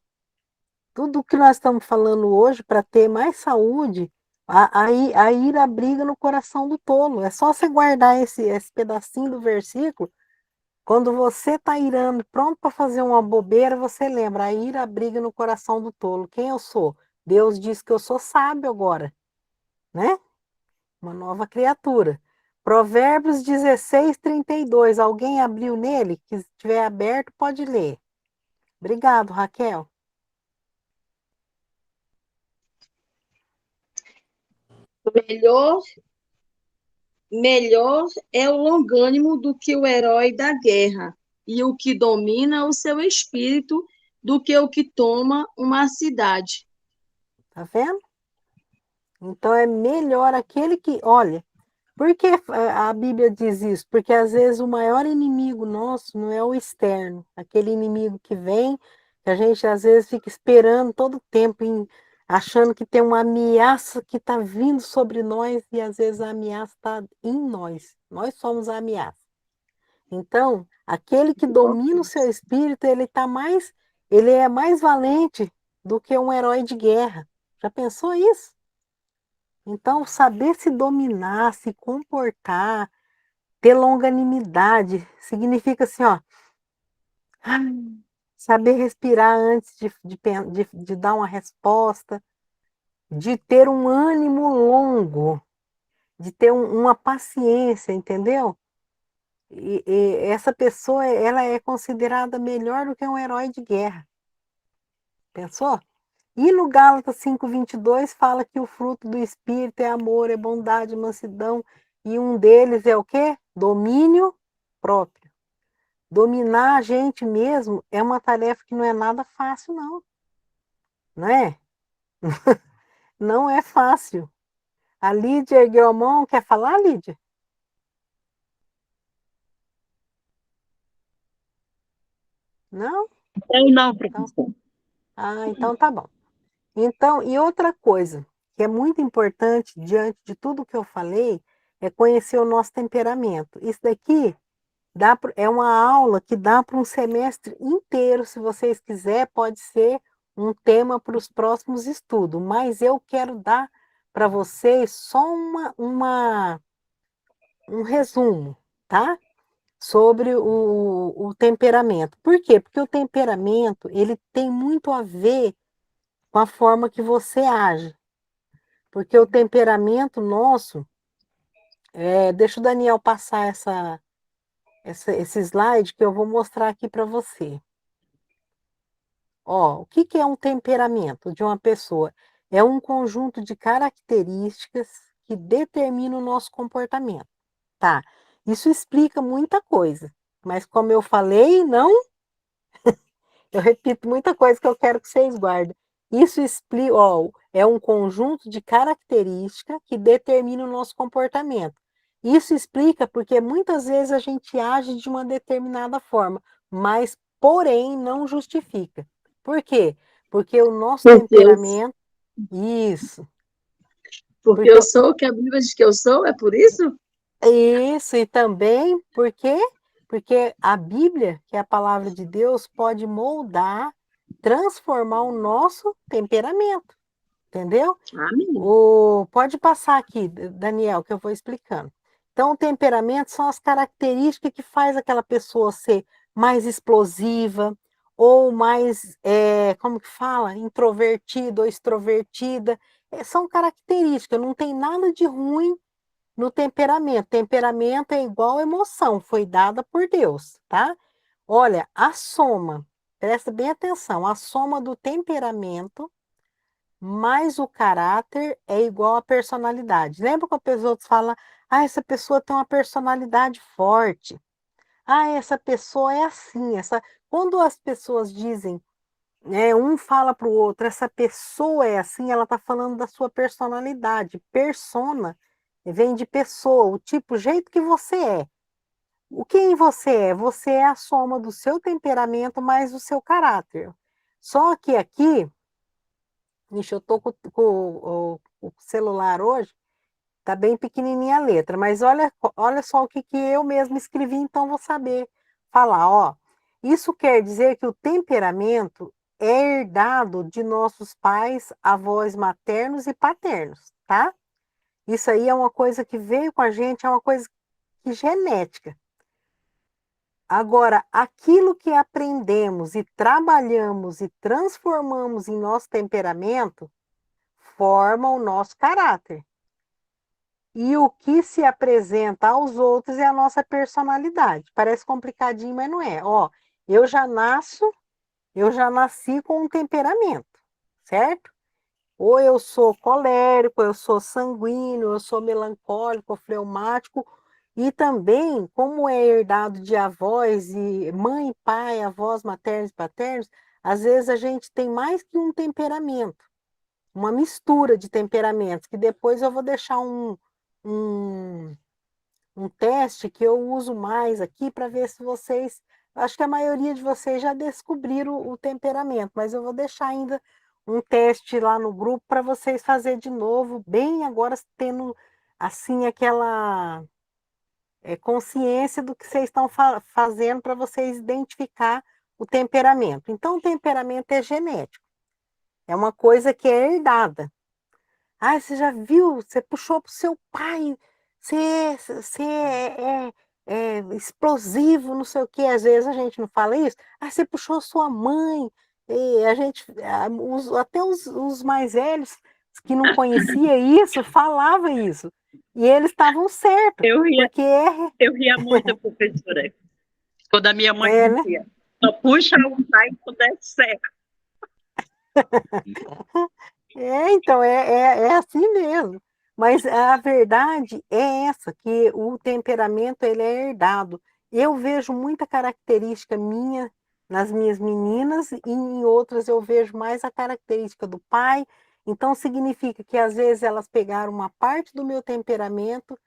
Tudo que nós estamos falando hoje para ter mais saúde, a ira abriga no coração do tolo. É só você guardar esse pedacinho do versículo. Quando você está irando, pronto para fazer uma bobeira, você lembra, a ira abriga no coração do tolo. Quem eu sou? Deus diz que eu sou sábio agora, né? Uma nova criatura. Provérbios 16:32. Alguém abriu nele? Que estiver aberto, pode ler. Obrigado, Raquel. Melhor, melhor é o longânimo do que o herói da guerra, e o que domina o seu espírito do que o que toma uma cidade. Tá vendo? Então é melhor aquele que, olha, por que a Bíblia diz isso? Porque às vezes o maior inimigo nosso não é o externo, aquele inimigo que vem, que a gente às vezes fica esperando todo o tempo, achando que tem uma ameaça que está vindo sobre nós e às vezes a ameaça está em nós. Nós somos a ameaça. Então, aquele que domina o seu espírito, ele é mais valente do que um herói de guerra. Já pensou isso? Então, saber se dominar, se comportar, ter longanimidade, significa assim, ó, saber respirar antes de dar uma resposta, de ter um ânimo longo, de ter uma paciência, entendeu? E essa pessoa, ela é considerada melhor do que um herói de guerra. Pensou? E no Gálatas 5:22 fala que o fruto do Espírito é amor, é bondade, mansidão, E um deles é o quê? Domínio próprio. Dominar a gente mesmo é uma tarefa que não é nada fácil, não. Não é? Não é fácil. A Lídia ergueu a mão. Quer falar, Lídia? Não? Eu não, Então, professor. então tá bom. Então, e outra coisa que é muito importante diante de tudo que eu falei é conhecer o nosso temperamento. Isso daqui é uma aula que dá para um semestre inteiro, se vocês quiserem, pode ser um tema para os próximos estudos, mas eu quero dar para vocês só um resumo, tá? Sobre o temperamento. Por quê? Porque o temperamento, ele tem muito a ver com a forma que você age. Porque o temperamento nosso, deixa o Daniel passar esse slide que eu vou mostrar aqui para você. Ó, o que é um temperamento de uma pessoa? É um conjunto de características que determina o nosso comportamento. Tá, isso explica muita coisa, mas como eu falei, não, eu repito muita coisa que eu quero que vocês guardem. Isso explica, ó, é um conjunto de características que determina o nosso comportamento. Isso explica porque muitas vezes a gente age de uma determinada forma, mas, porém, não justifica. Por quê? Porque o nosso Porque eu, temperamento, isso, porque porque eu sou o que a Bíblia diz que eu sou, é por isso? isso, e também porque a Bíblia, que é a palavra de Deus, pode moldar, transformar o nosso temperamento, entendeu? Amém. Pode passar aqui, Daniel, que eu vou explicando. Então, o temperamento são as características que faz aquela pessoa ser mais explosiva ou mais, como que fala? Introvertida ou extrovertida. São características, não tem nada de ruim no temperamento. Temperamento é igual emoção, foi dada por Deus, tá? Olha, a soma, presta bem atenção, a soma do temperamento mais o caráter é igual à personalidade. Lembra que as pessoas falam, essa pessoa tem uma personalidade forte. Essa pessoa é assim, quando as pessoas dizem, um fala para o outro, essa pessoa é assim, ela está falando da sua personalidade. Persona vem de pessoa, o tipo, o jeito que você é. O quem você é? Você é a soma do seu temperamento mais o seu caráter. Só que aqui, ixi, eu estou com o celular hoje, tá bem pequenininha a letra, mas olha só o que eu mesmo escrevi, então vou saber falar, ó. Isso quer dizer que o temperamento é herdado de nossos pais, avós maternos e paternos, tá? Isso aí é uma coisa que veio com a gente, é uma coisa que genética. Agora, aquilo que aprendemos e trabalhamos e transformamos em nosso temperamento forma o nosso caráter. E o que se apresenta aos outros é a nossa personalidade. Parece complicadinho, mas não é. Ó, eu já nasci com um temperamento, certo? Ou eu sou colérico, eu sou sanguíneo, eu sou melancólico, fleumático, e também, como é herdado de avós e mãe, pai, avós maternos e paternos, às vezes a gente tem mais que um temperamento, uma mistura de temperamentos, que depois eu vou deixar um, um teste que eu uso mais aqui para ver se vocês. Acho que a maioria de vocês já descobriram o temperamento, mas eu vou deixar ainda um teste lá no grupo para vocês fazer de novo, bem agora tendo assim aquela consciência do que vocês estão fazendo para vocês identificar o temperamento. Então, o temperamento é genético, é uma coisa que é herdada. Você já viu? Você puxou para o seu pai, você é explosivo, não sei o quê. Às vezes a gente não fala isso. Você puxou sua mãe. E a gente, até os mais velhos que não conhecia isso, falava isso. E eles estavam certos, Eu ria, porque eu ria muito, professora, quando a minha mãe né? dizia, só puxa o pai quando der certo. Então, é assim mesmo. Mas a verdade é essa, que o temperamento ele é herdado. Eu vejo muita característica minha nas minhas meninas e em outras eu vejo mais a característica do pai. Então significa que às vezes elas pegaram uma parte do meu temperamento,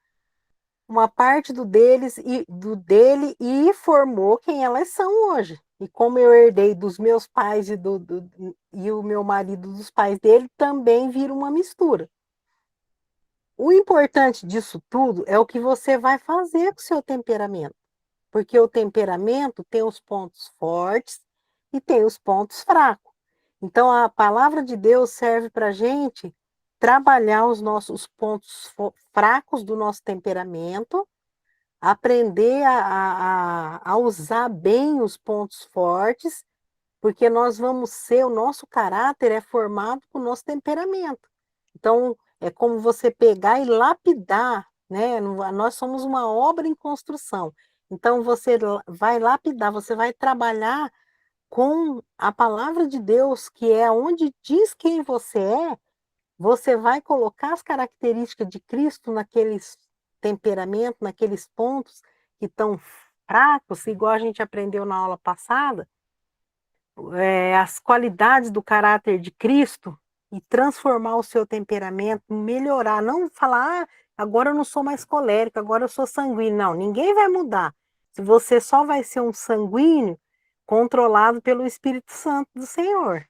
uma parte do deles e do dele e formou quem elas são hoje. E como eu herdei dos meus pais e o meu marido dos pais dele, também vira uma mistura. O importante disso tudo é o que você vai fazer com o seu temperamento, porque o temperamento tem os pontos fortes e tem os pontos fracos. Então, a palavra de Deus serve para a gente trabalhar os nossos pontos fracos do nosso temperamento, aprender a usar bem os pontos fortes, porque nós vamos ser, o nosso caráter é formado com o nosso temperamento. Então, é como você pegar e lapidar, né? Nós somos uma obra em construção. Então, você vai lapidar, você vai trabalhar com a palavra de Deus, que é onde diz quem você vai colocar as características de Cristo naqueles temperamentos, naqueles pontos que estão fracos, igual a gente aprendeu na aula passada, as qualidades do caráter de Cristo e transformar o seu temperamento, melhorar, não falar, agora eu não sou mais colérico, agora eu sou sanguíneo. Não, ninguém vai mudar. Se você só vai ser um sanguíneo controlado pelo Espírito Santo do Senhor,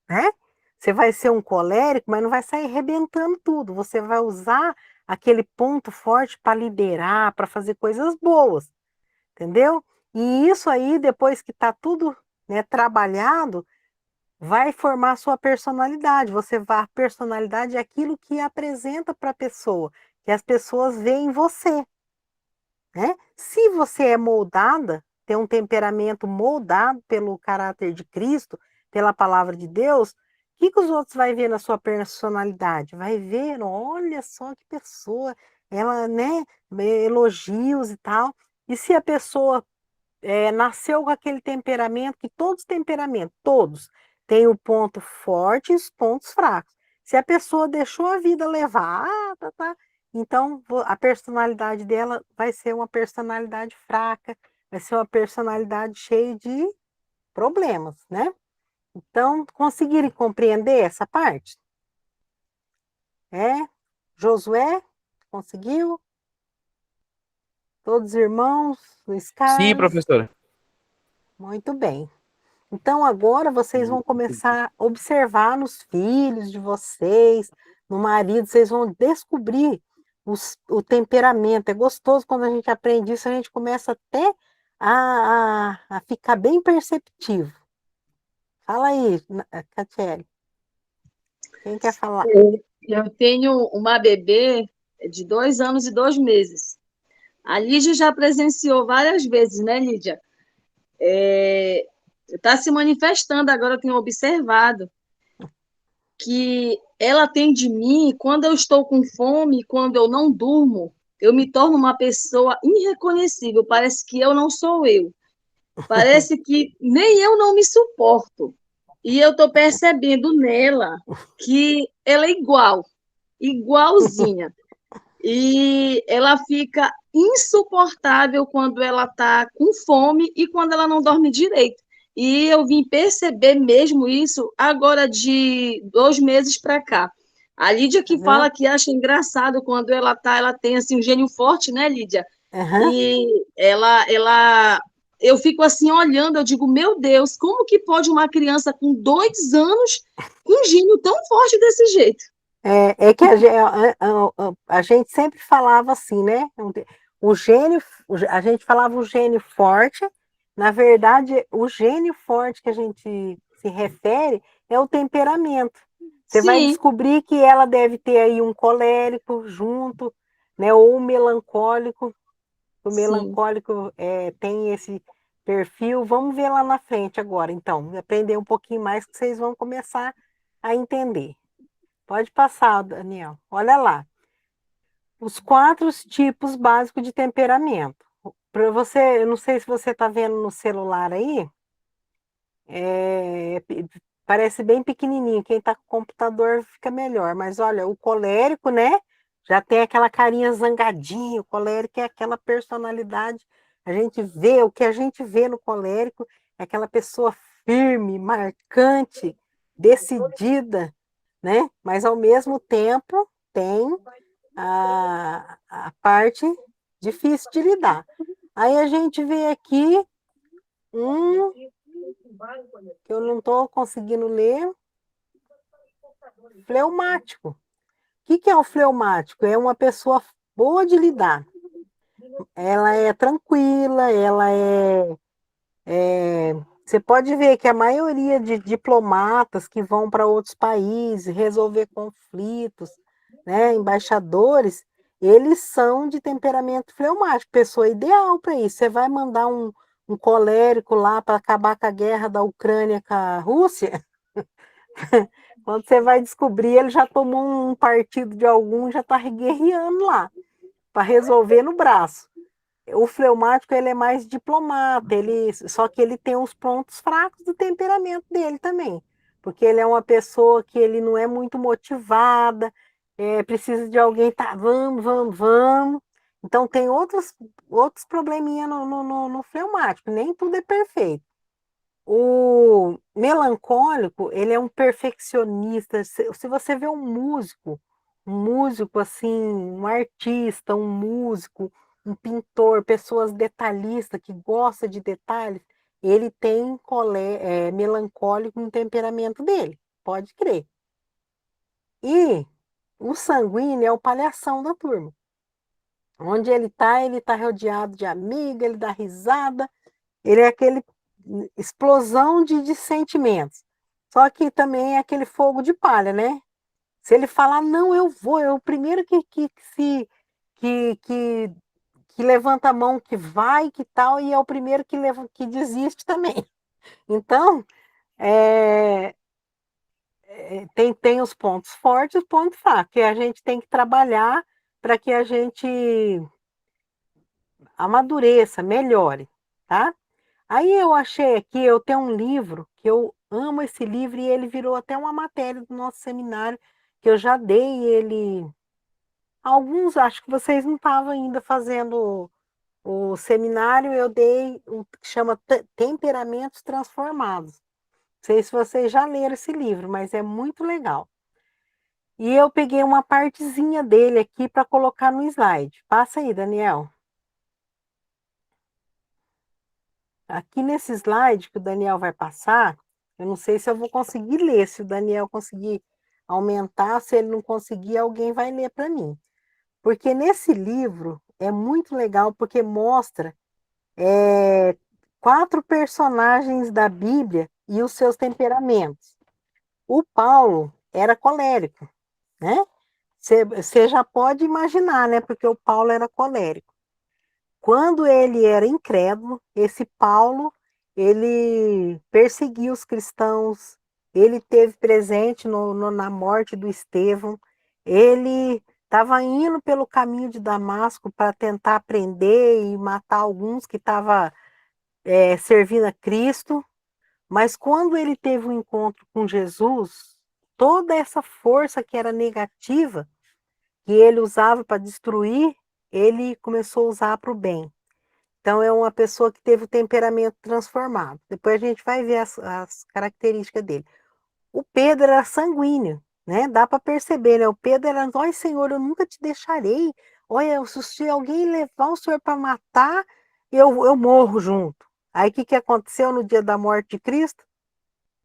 né? Você vai ser um colérico, mas não vai sair arrebentando tudo. Você vai usar aquele ponto forte para liderar, para fazer coisas boas, entendeu? E isso aí, depois que está tudo, né, trabalhado, vai formar a sua personalidade. A personalidade é aquilo que apresenta para a pessoa, que as pessoas veem em você, né? Se você é moldada, tem um temperamento moldado pelo caráter de Cristo, pela palavra de Deus, o que os outros vão ver na sua personalidade? Vai ver, olha só que pessoa, ela, né, elogios e tal. E se a pessoa nasceu com aquele temperamento, que todos temperamentos, todos, têm o ponto forte e os pontos fracos. Se a pessoa deixou a vida levar, então a personalidade dela vai ser uma personalidade fraca, vai ser uma personalidade cheia de problemas, né? Então, conseguirem compreender essa parte? Josué, conseguiu? Todos os irmãos, Luiz Sim, Carlos? professora. Muito bem. Então, agora vocês vão começar a observar nos filhos de vocês, no marido, vocês vão descobrir o temperamento. É gostoso quando a gente aprende isso, a gente começa até a ficar bem perceptivo. Fala aí, Catiele. Quem quer falar? Eu tenho uma bebê de 2 anos e 2 meses. A Lídia já presenciou várias vezes, né, Lídia? Está se manifestando agora, eu tenho observado que ela tem de mim, quando eu estou com fome, quando eu não durmo, eu me torno uma pessoa irreconhecível, parece que eu não sou eu. Parece que nem eu não me suporto. E eu estou percebendo nela que ela é igual, igualzinha. E ela fica insuportável quando ela está com fome e quando ela não dorme direito. E eu vim perceber mesmo isso agora de 2 meses para cá. A Lídia que fala que acha engraçado quando ela tem assim um gênio forte, né, Lídia? Uhum. E eu fico assim olhando, eu digo, meu Deus, como que pode uma criança com 2 anos com um gênio tão forte desse jeito? É que a gente sempre falava assim, né? O gênio, a gente falava o gênio forte, na verdade, o gênio forte que a gente se refere é o temperamento. Você vai Sim, descobrir que ela deve ter aí um colérico junto, né? Ou um melancólico. O sim. melancólico tem esse perfil. Vamos ver lá na frente agora, então. Aprender um pouquinho mais que vocês vão começar a entender. Pode passar, Daniel. Olha lá. Os 4 tipos básicos de temperamento. Para você, eu não sei se você está vendo no celular aí, parece bem pequenininho. Quem está com computador fica melhor. Mas olha, o colérico, né? já tem aquela carinha zangadinha, o colérico é aquela personalidade, a gente vê, o que a gente vê no colérico é aquela pessoa firme, marcante, decidida, né? Mas ao mesmo tempo tem a parte difícil de lidar. Aí a gente vê aqui um que eu não estou conseguindo ler, fleumático. O que é o fleumático? É uma pessoa boa de lidar. Ela é tranquila, você pode ver que a maioria de diplomatas que vão para outros países resolver conflitos, né, embaixadores, eles são de temperamento fleumático, pessoa ideal para isso. Você vai mandar um colérico lá para acabar com a guerra da Ucrânia com a Rússia, quando você vai descobrir, ele já tomou um partido de algum, já está guerreando lá, para resolver no braço. O fleumático ele é mais diplomata, só que ele tem os pontos fracos do temperamento dele também, porque ele é uma pessoa que ele não é muito motivada, precisa de alguém, tá, vamos, vamos, vamos. Então tem outros probleminha no fleumático, nem tudo é perfeito. O melancólico, ele é um perfeccionista. Se você vê um músico assim, um artista, um músico, um pintor, pessoas detalhistas que gostam de detalhes, ele tem melancólico no temperamento dele, pode crer. E o sanguíneo é o palhação da turma. Onde ele tá rodeado de amiga, ele dá risada, ele é aquele explosão de sentimentos. Só que também é aquele fogo de palha, né? Se ele falar, não, eu vou, é o primeiro que, que, que levanta a mão, que vai, que tal, e é o primeiro que desiste também. Então, é, tem os pontos fortes e os pontos fracos, que a gente tem que trabalhar para que a gente amadureça, melhore, tá? Aí eu achei aqui, eu tenho um livro, que eu amo esse livro, e ele virou até uma matéria do nosso seminário, que eu já dei ele. Alguns, acho que vocês não estavam ainda fazendo o seminário, eu dei o que chama Temperamentos Transformados. Não sei se vocês já leram esse livro, mas é muito legal. E eu peguei uma partezinha dele aqui para colocar no slide. Passa aí, Daniel. Aqui nesse slide que o Daniel vai passar, eu não sei se eu vou conseguir ler, se o Daniel conseguir aumentar, se ele não conseguir, alguém vai ler para mim. Porque nesse livro é muito legal, porque mostra 4 personagens da Bíblia e os seus temperamentos. O Paulo era colérico, né? Você já pode imaginar, né? Porque o Paulo era colérico. Quando ele era incrédulo, esse Paulo, ele perseguia os cristãos, ele teve presente na morte do Estevão, ele estava indo pelo caminho de Damasco para tentar prender e matar alguns que estavam servindo a Cristo, mas quando ele teve um encontro com Jesus, toda essa força que era negativa, que ele usava para destruir, ele começou a usar para o bem. Então, é uma pessoa que teve o temperamento transformado. Depois a gente vai ver as características dele. O Pedro era sanguíneo, né? Dá para perceber, né? O Pedro era, olha, Senhor, eu nunca te deixarei. Olha, se alguém levar o Senhor para matar, eu morro junto. Aí, o que aconteceu no dia da morte de Cristo?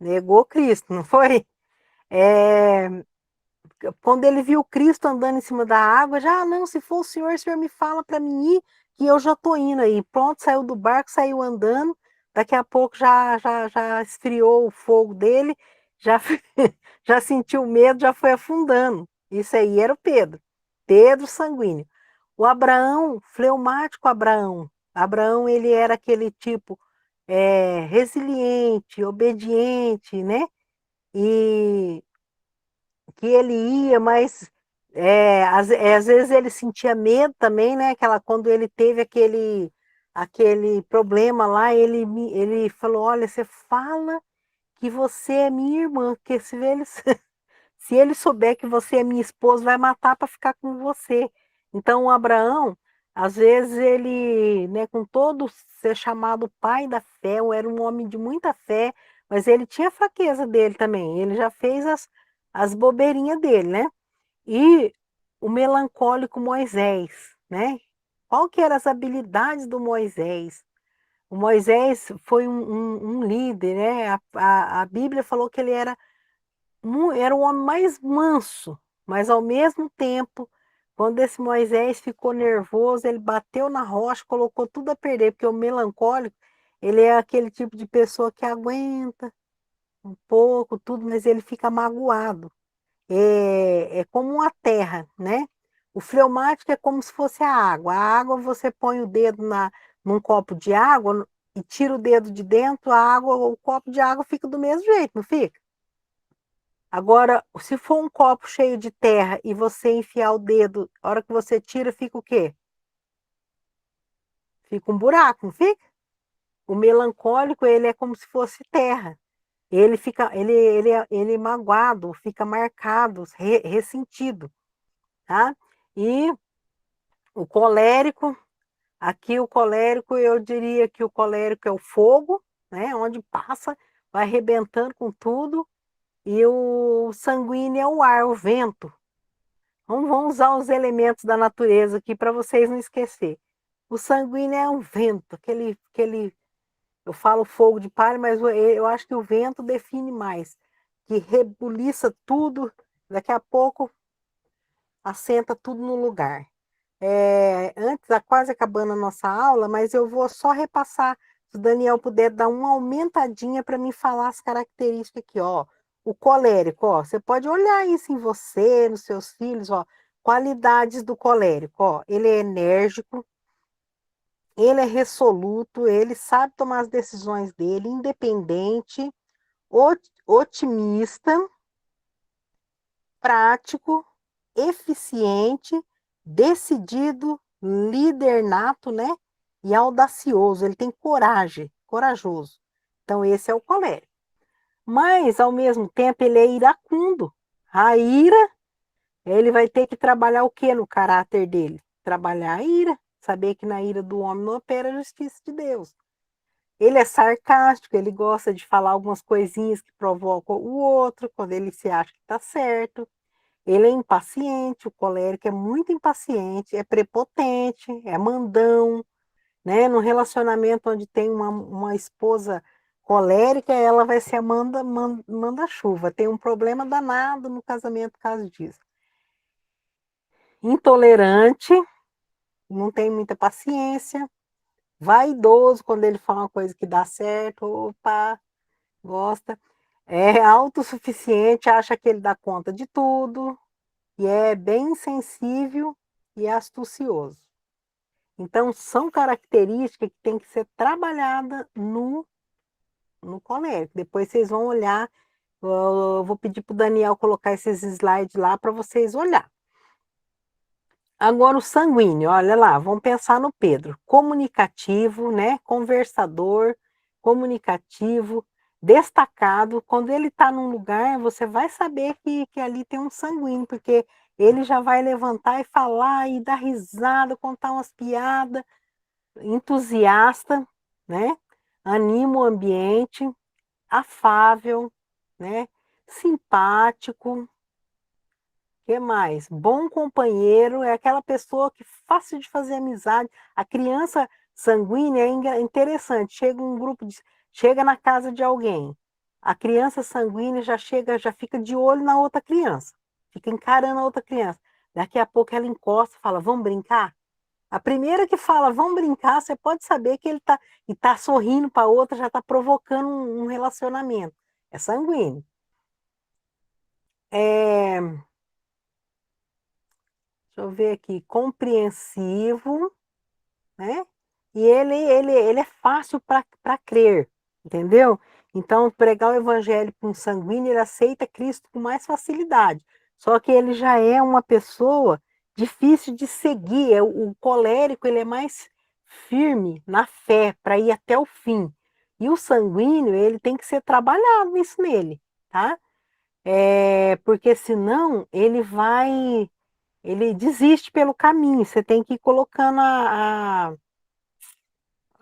Negou Cristo, não foi? É, quando ele viu Cristo andando em cima da água, já, não, se for o senhor me fala para mim ir, que eu já estou indo aí. Pronto, saiu do barco, saiu andando, daqui a pouco já esfriou o fogo dele, já, já sentiu medo, já foi afundando. Isso aí era o Pedro, Pedro sanguíneo. O Abraão, fleumático Abraão. Abraão, ele era aquele tipo resiliente, obediente, né? E que ele ia, mas às vezes ele sentia medo também, né? Quando ele teve aquele problema lá, ele falou: Olha, você fala que você é minha irmã, porque se Se ele souber que você é minha esposa, vai matar para ficar com você. Então, o Abraão, às vezes, ele, né, com todo ser chamado pai da fé, era um homem de muita fé, mas ele tinha a fraqueza dele também. Ele já fez as bobeirinhas dele, né? E o melancólico Moisés, né? Qual que eram as habilidades do Moisés? O Moisés foi um líder, né? A Bíblia falou que ele era o homem mais manso, mas ao mesmo tempo, quando esse Moisés ficou nervoso, ele bateu na rocha, colocou tudo a perder, porque o melancólico, ele é aquele tipo de pessoa que aguenta um pouco, tudo, mas ele fica magoado. É como uma terra, né? O fleumático é como se fosse a água. A água, você põe o dedo num copo de água e tira o dedo de dentro, a água, o copo de água fica do mesmo jeito, não fica? Agora, se for um copo cheio de terra e você enfiar o dedo, a hora que você tira, fica o quê? Fica um buraco, não fica? O melancólico, ele é como se fosse terra. Ele fica, ele é magoado, fica marcado, ressentido, tá? E o colérico, aqui o colérico, eu diria que o colérico é o fogo, né? Onde passa, vai arrebentando com tudo. E o sanguíneo é o ar, o vento. Vamos usar os elementos da natureza aqui para vocês não esquecer. O sanguíneo é um vento, eu falo fogo de palha, mas eu acho que o vento define mais, que rebuliça tudo, daqui a pouco assenta tudo no lugar. Antes, está quase acabando a nossa aula, mas eu vou só repassar, se o Daniel puder dar uma aumentadinha para me falar as características aqui, ó. O colérico, ó, você pode olhar isso em você, nos seus filhos, ó. Qualidades do colérico, ó. Ele é enérgico, ele é resoluto, ele sabe tomar as decisões dele, independente, otimista, prático, eficiente, decidido, líder nato, né? E audacioso, ele tem coragem, corajoso. Então, esse é o colérico. Mas, ao mesmo tempo, ele é iracundo. A ira, ele vai ter que trabalhar o que no caráter dele? Trabalhar a ira, saber que na ira do homem não opera a justiça de Deus. Ele é sarcástico, ele gosta de falar algumas coisinhas que provocam o outro, quando ele se acha que está certo. Ele é impaciente, o colérico é muito impaciente, é prepotente, é mandão, né? No relacionamento onde tem uma esposa colérica, ela vai ser a manda-chuva. Tem um problema danado no casamento por causa disso. Intolerante, não tem muita paciência. Vaidoso, quando ele fala uma coisa que dá certo, opa, gosta. É autossuficiente, acha que ele dá conta de tudo. E é bem sensível e astucioso. Então, são características que têm que ser trabalhadas no colérico. Depois vocês vão olhar, eu vou pedir para o Daniel colocar esses slides lá para vocês olhar. Agora, o sanguíneo, olha lá, vamos pensar no Pedro. Comunicativo, né? Conversador, comunicativo, destacado. Quando ele está num lugar, você vai saber que ali tem um sanguíneo, porque ele já vai levantar e falar e dar risada, contar umas piadas. Entusiasta, né? Anima o ambiente, afável, né? Simpático. Que mais? Bom companheiro é aquela pessoa que é fácil de fazer amizade. A criança sanguínea é interessante. Chega na casa de alguém. A criança sanguínea já chega, já fica de olho na outra criança. Fica encarando a outra criança. Daqui a pouco ela encosta e fala: "Vamos brincar?" A primeira que fala: "Vamos brincar", você pode saber que ele tá sorrindo para a outra, já está provocando um relacionamento. É sanguíneo. Deixa eu ver aqui, compreensivo, né? E ele é fácil para crer, entendeu? Então, pregar o evangelho para um sanguíneo, ele aceita Cristo com mais facilidade. Só que ele já é uma pessoa difícil de seguir. O colérico, ele é mais firme na fé para ir até o fim. E o sanguíneo, ele tem que ser trabalhado isso nele, tá? porque senão ele desiste pelo caminho. Você tem que ir colocando a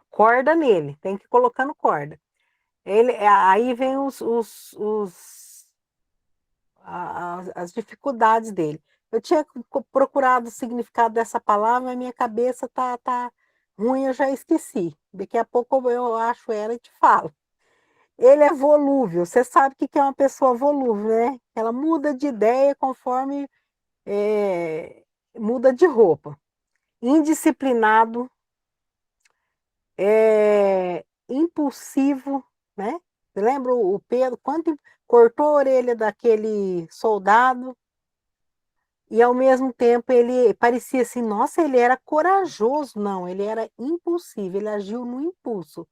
corda nele, tem que ir colocando corda. Aí vem as dificuldades dele. Eu tinha procurado o significado dessa palavra, mas minha cabeça tá ruim, eu já esqueci. Daqui a pouco eu acho ela e te falo. Ele é volúvel. Você sabe o que é uma pessoa volúvel, né? Ela muda de ideia conforme é, muda de roupa. Indisciplinado, impulsivo, né? Você lembra o Pedro? Quanto cortou a orelha daquele soldado e ao mesmo tempo ele parecia assim, nossa, ele era corajoso. Não, ele era impulsivo, ele agiu no impulso.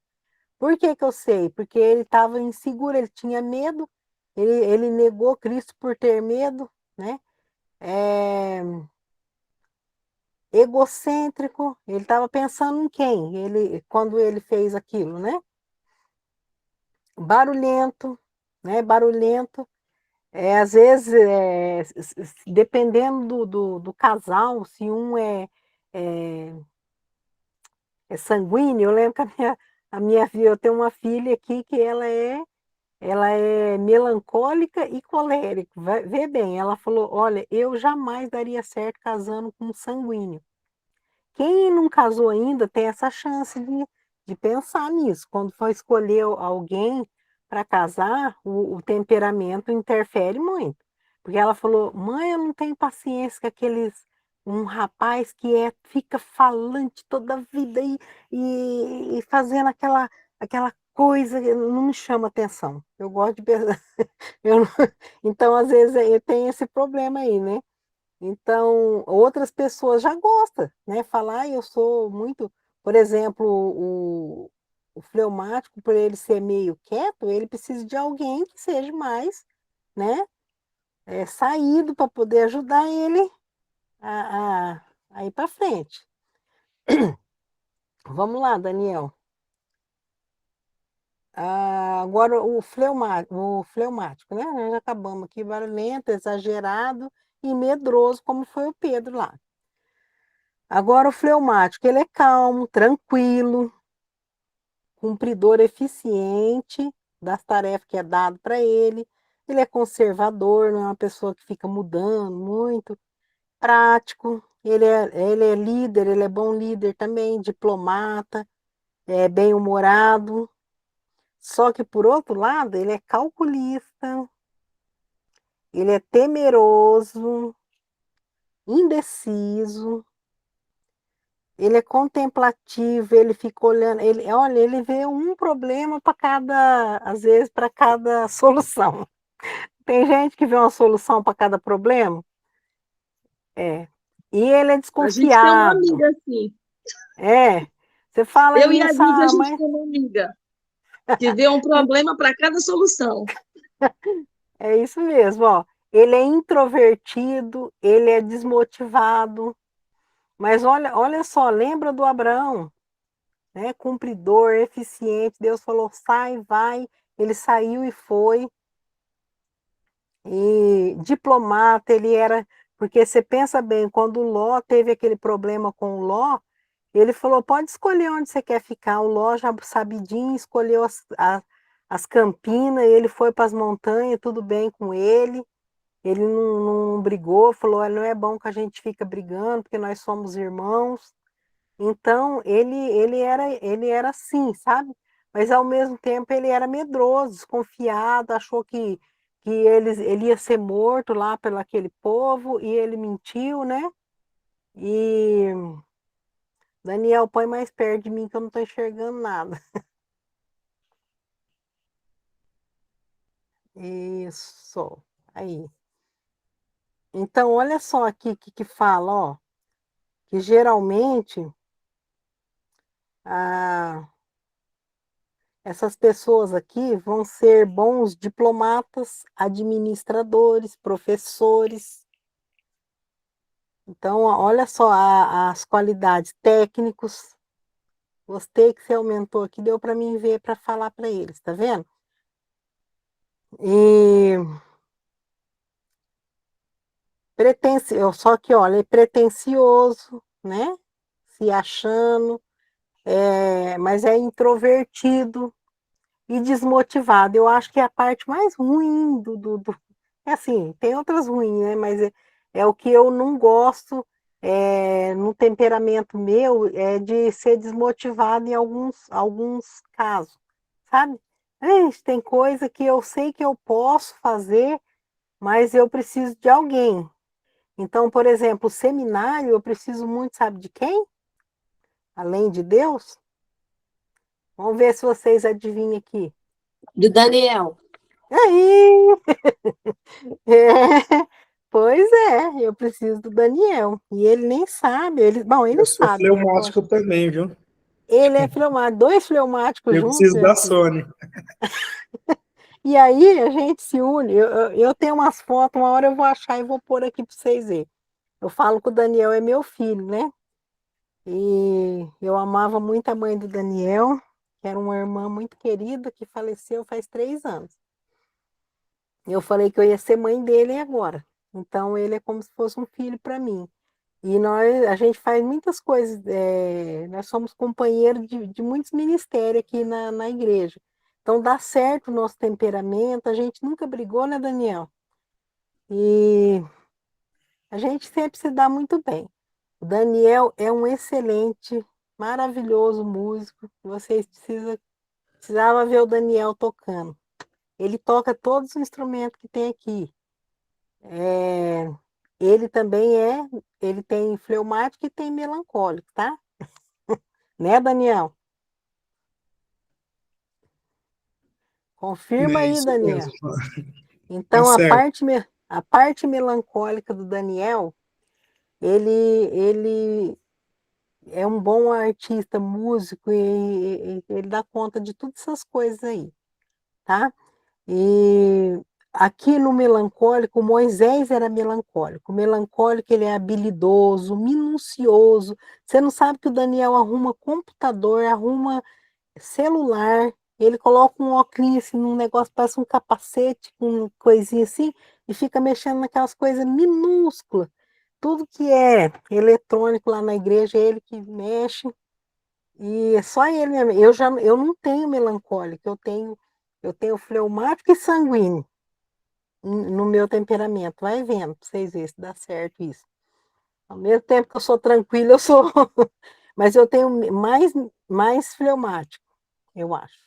Por que que eu sei? Porque ele estava inseguro, ele tinha medo, ele negou Cristo por ter medo, né? É, egocêntrico, ele estava pensando em quem? Quando ele fez aquilo, né? Barulhento, né? Barulhento. Às vezes, dependendo do casal, se um é, é sanguíneo, eu lembro que a minha filha, eu tenho uma filha aqui que ela é melancólica e colérica. Vê bem, ela falou: olha, eu jamais daria certo casando com um sanguíneo. Quem não casou ainda tem essa chance de pensar nisso. Quando for escolher alguém para casar, o temperamento interfere muito. Porque ela falou: mãe, eu não tenho paciência com um rapaz que fica falante toda a vida e fazendo aquela coisa, não me chama atenção. Eu gosto de. Eu não- Então, às vezes, eu tenho esse problema aí, né? Então, outras pessoas já gostam, né? Falar, eu sou muito, por exemplo, o fleumático, por ele ser meio quieto, ele precisa de alguém que seja mais, né? Saído para poder ajudar ele a ir para frente. Vamos lá, Daniel. Agora o fleumático, né? Nós já acabamos aqui, barulhento, exagerado e medroso, como foi o Pedro lá. Agora o fleumático, ele é calmo, tranquilo, cumpridor eficiente das tarefas que é dado para ele. Ele é conservador, não é uma pessoa que fica mudando muito, prático. Ele é líder, ele é bom líder também, diplomata, é bem-humorado. Só que, por outro lado, ele é calculista, ele é temeroso, indeciso. Ele é contemplativo, ele fica olhando, olha, ele vê um problema para às vezes, para cada solução. Tem gente que vê uma solução para cada problema? É. E ele é A gente tem uma desconfiado. amiga assim. É. Você fala Eu e a isso, Nívia, a gente mas tem uma amiga que vê um problema para cada solução. é isso mesmo, ó. Ele é introvertido, ele é desmotivado, mas olha só, lembra do Abraão, né? Cumpridor, eficiente. Deus falou: sai, vai. Ele saiu e foi. E diplomata, ele era. Porque você pensa bem, quando o Ló teve aquele problema com o Ló, ele falou: pode escolher onde você quer ficar. O Ló já sabidinho escolheu as campinas, ele foi para as montanhas, tudo bem com ele. Ele não brigou, falou: "Olha, não é bom que a gente fica brigando, porque nós somos irmãos." Então, ele era assim, sabe? Mas ao mesmo tempo ele era medroso, desconfiado, achou que ele ia ser morto lá pelo aquele povo e ele mentiu, né? E Daniel, põe mais perto de mim que eu não estou enxergando nada. Isso, aí. Então, olha só aqui que fala, ó, que geralmente ah, essas pessoas aqui vão ser bons diplomatas, administradores, professores. Então, olha só as qualidades técnicos. Gostei que você aumentou aqui, deu para mim ver para falar para eles, tá vendo? E Só que, olha, é pretencioso, né? Se achando, mas é introvertido e desmotivado. Eu acho que é a parte mais ruim É assim, tem outras ruins, né? Mas é o que eu não gosto no temperamento meu, é de ser desmotivado em alguns casos, sabe? Tem coisa que eu sei que eu posso fazer, mas eu preciso de alguém. Então, por exemplo, o seminário, eu preciso muito, sabe de quem? Além de Deus? Vamos ver se vocês adivinham aqui. Do Daniel. Aí! Pois é, eu preciso do Daniel. E ele nem sabe. Bom, ele Eu sou sabe, né? fleumático também, viu? Ele é fleumático, dois fleumáticos Eu juntos, preciso meu da filho. Sony. E aí a gente se une. Eu tenho umas fotos, uma hora eu vou achar e vou pôr aqui para vocês verem. Eu falo que o Daniel é meu filho, né? E eu amava muito a mãe do Daniel, que era uma irmã muito querida, que faleceu faz 3 anos. Eu falei que eu ia ser mãe dele agora. Então ele é como se fosse um filho para mim. E a gente faz muitas coisas, nós somos companheiros de muitos ministérios aqui na igreja. Então dá certo o nosso temperamento, a gente nunca brigou, né, Daniel? E a gente sempre se dá muito bem. O Daniel é um excelente, maravilhoso músico. Vocês precisavam ver o Daniel tocando. Ele toca todos os instrumentos que tem aqui. É, ele também ele tem fleumático e tem melancólico, tá? Né, Daniel? Confirma É aí, isso Daniel. mesmo. Tá Então, certo. a parte melancólica do Daniel, ele é um bom artista, músico, e ele dá conta de todas essas coisas aí, tá? E aqui no melancólico, Moisés era melancólico. O melancólico, ele é habilidoso, minucioso. Você não sabe que o Daniel arruma computador, arruma celular, ele coloca um óculos assim, num negócio, parece um capacete, com coisinha assim, e fica mexendo naquelas coisas minúsculas. Tudo que é eletrônico lá na igreja, é ele que mexe, e é só ele mesmo. Eu não tenho melancólico, eu tenho fleumático e sanguíneo no meu temperamento. Vai vendo, pra vocês verem se dá certo isso. Ao mesmo tempo que eu sou tranquila, eu sou. Mas eu tenho mais fleumático, eu acho.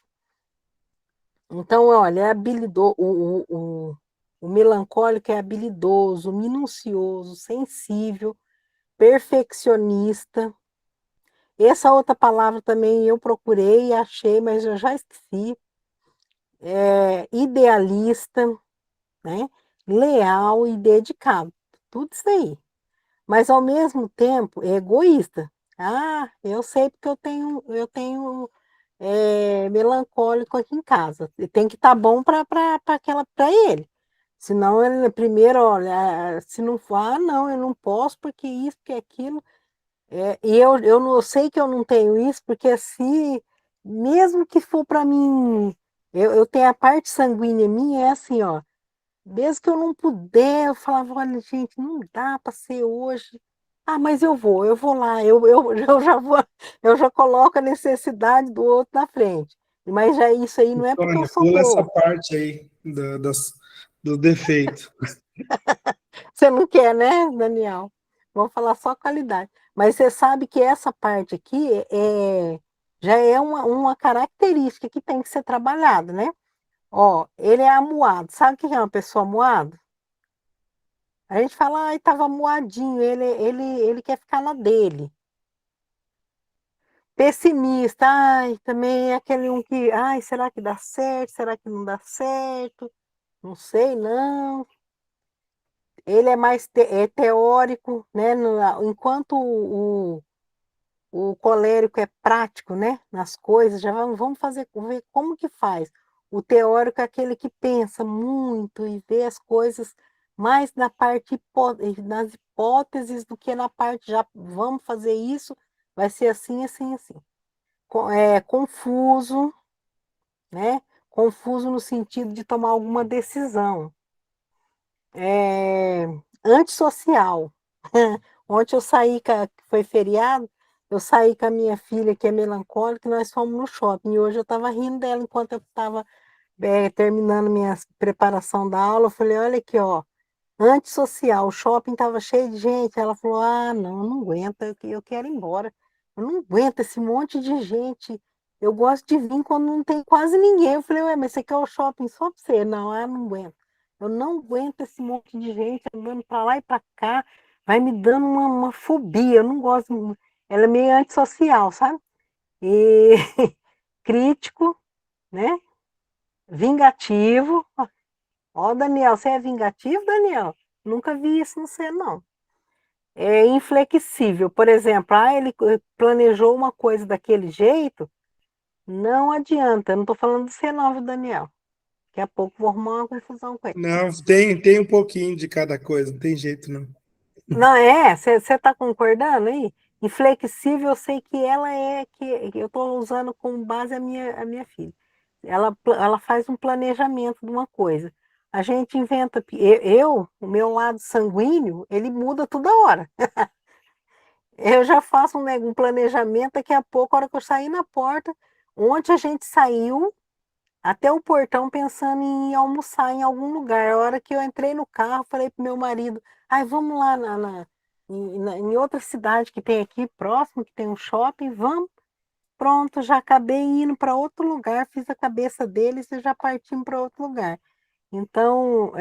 Então, olha, é habilidoso, o melancólico é habilidoso, minucioso, sensível, perfeccionista. Essa outra palavra também eu procurei e achei, mas eu já esqueci. Idealista, né? Leal e dedicado. Tudo isso aí. Mas ao mesmo tempo é egoísta. Ah, eu sei porque eu tenho melancólico aqui em casa. E tem que estar bom para ele. Senão ele primeiro, olha, se não for, não, eu não posso, porque isso, porque aquilo. E eu não eu sei que eu não tenho isso, porque se, mesmo que for para mim, eu tenho a parte sanguínea minha, é assim, ó. Mesmo que eu não puder, eu falava, olha, gente, não dá para ser hoje. Ah, mas eu vou lá, eu já vou, eu já coloco a necessidade do outro na frente. Mas já isso aí não é porque eu Sônia, sou pula essa boa. parte aí do defeito. Você não quer, né, Daniel? Vamos falar só qualidade. Mas você sabe que essa parte aqui já é uma característica que tem que ser trabalhada, né? Ó, ele é amuado. Sabe o que é uma pessoa amuada? A gente fala, ai, tava amuadinho, ele quer ficar na dele. Pessimista, ai, também é aquele um que, ai, será que dá certo? Será que não dá certo? Não sei, não. Ele é mais teórico, né? Enquanto o colérico é prático, né? Nas coisas, já vamos ver como que faz. O teórico é aquele que pensa muito e vê as coisas mais nas hipóteses do que na parte já vamos fazer isso, vai ser assim, assim, assim. Confuso, né? Confuso no sentido de tomar alguma decisão. antissocial. Ontem eu saí, foi feriado, eu saí com a minha filha, que é melancólica, e nós fomos no shopping. E hoje eu estava rindo dela enquanto eu estava terminando minha preparação da aula. Eu falei, olha aqui, ó, antissocial, o shopping estava cheio de gente. Ela falou, ah, não, eu não aguento, eu quero ir embora. Eu não aguento esse monte de gente. Eu gosto de vir quando não tem quase ninguém. Eu falei, ué, mas você quer o shopping só para você? Não, eu não aguento. Eu não aguento esse monte de gente andando para lá e para cá. Vai me dando uma fobia. Eu não gosto. Ela é meio antissocial, sabe? E crítico, né? Vingativo. Ó, Daniel, você é vingativo, Daniel? Nunca vi isso no você, não. É inflexível. Por exemplo, ele planejou uma coisa daquele jeito, não adianta. Eu não estou falando de você, não, viu, Daniel? Daqui a pouco vou arrumar uma confusão com ele. Não, tem um pouquinho de cada coisa, não tem jeito, não. Não, você está concordando aí? Inflexível, eu sei que ela que eu estou usando como base a minha filha. Ela faz um planejamento de uma coisa. A gente inventa, o meu lado sanguíneo, ele muda toda hora. Eu já faço um planejamento, daqui a pouco, a hora que eu sair na porta, ontem a gente saiu até o portão pensando em ir almoçar em algum lugar. A hora que eu entrei no carro, falei pro meu marido, ai, vamos lá em outra cidade que tem aqui próximo, que tem um shopping, vamos. Pronto, já acabei indo para outro lugar, fiz a cabeça deles e já partimos para outro lugar. Então,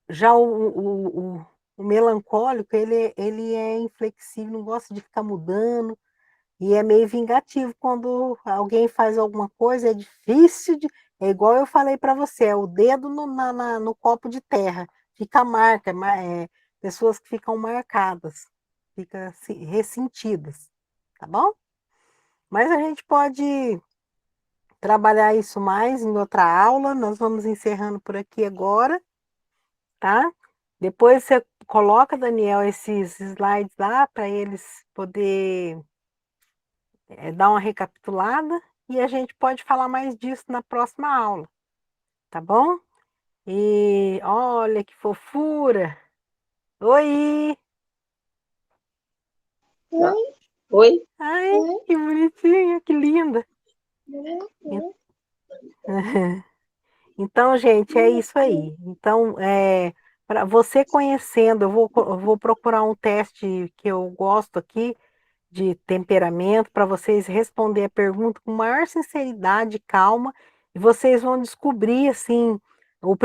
já o melancólico, ele é inflexível, não gosta de ficar mudando, e é meio vingativo quando alguém faz alguma coisa, é difícil de. É igual eu falei para você, é o dedo no copo de terra, fica a marca, pessoas que ficam marcadas, ficam ressentidas, tá bom? Mas a gente pode trabalhar isso mais em outra aula, nós vamos encerrando por aqui agora, tá? Depois você coloca, Daniel, esses slides lá para eles poder dar uma recapitulada e a gente pode falar mais disso na próxima aula, tá bom? E olha que fofura! Oi! Oi? Ai, que bonitinha, que linda! Então, gente, é isso aí. Então, para você conhecendo, eu vou procurar um teste que eu gosto aqui, de temperamento, para vocês responder a pergunta com maior sinceridade e calma, e vocês vão descobrir, assim, o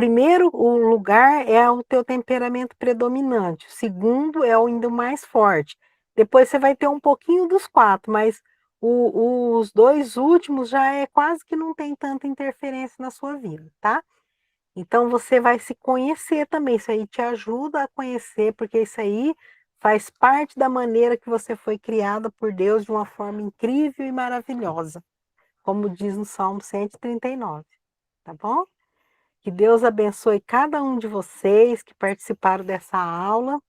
lugar é o teu temperamento predominante, o segundo é o ainda mais forte, depois você vai ter um pouquinho dos quatro, mas os dois últimos já é quase que não tem tanta interferência na sua vida, tá? Então você vai se conhecer também, isso aí te ajuda a conhecer, porque isso aí faz parte da maneira que você foi criada por Deus de uma forma incrível e maravilhosa, como diz no Salmo 139, tá bom? Que Deus abençoe cada um de vocês que participaram dessa aula,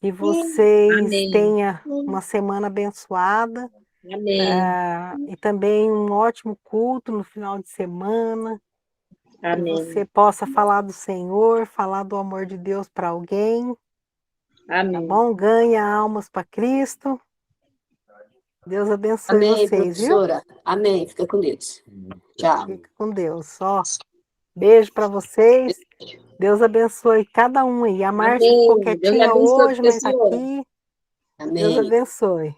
que vocês Amém. tenham uma semana abençoada, Amém. e também um ótimo culto no final de semana, que Amém. você possa falar do Senhor, falar do amor de Deus para alguém, tá Amém. bom? Ganha almas para Cristo. Deus abençoe Amém, vocês, viu? professora. Amém. Fica com Deus. Tchau. Fica com Deus. Ó, beijo para vocês. Deus abençoe cada um aí. A Márcia ficou Amém. Deus quietinha abençoe, hoje, mas professor. aqui. Deus Amém. abençoe.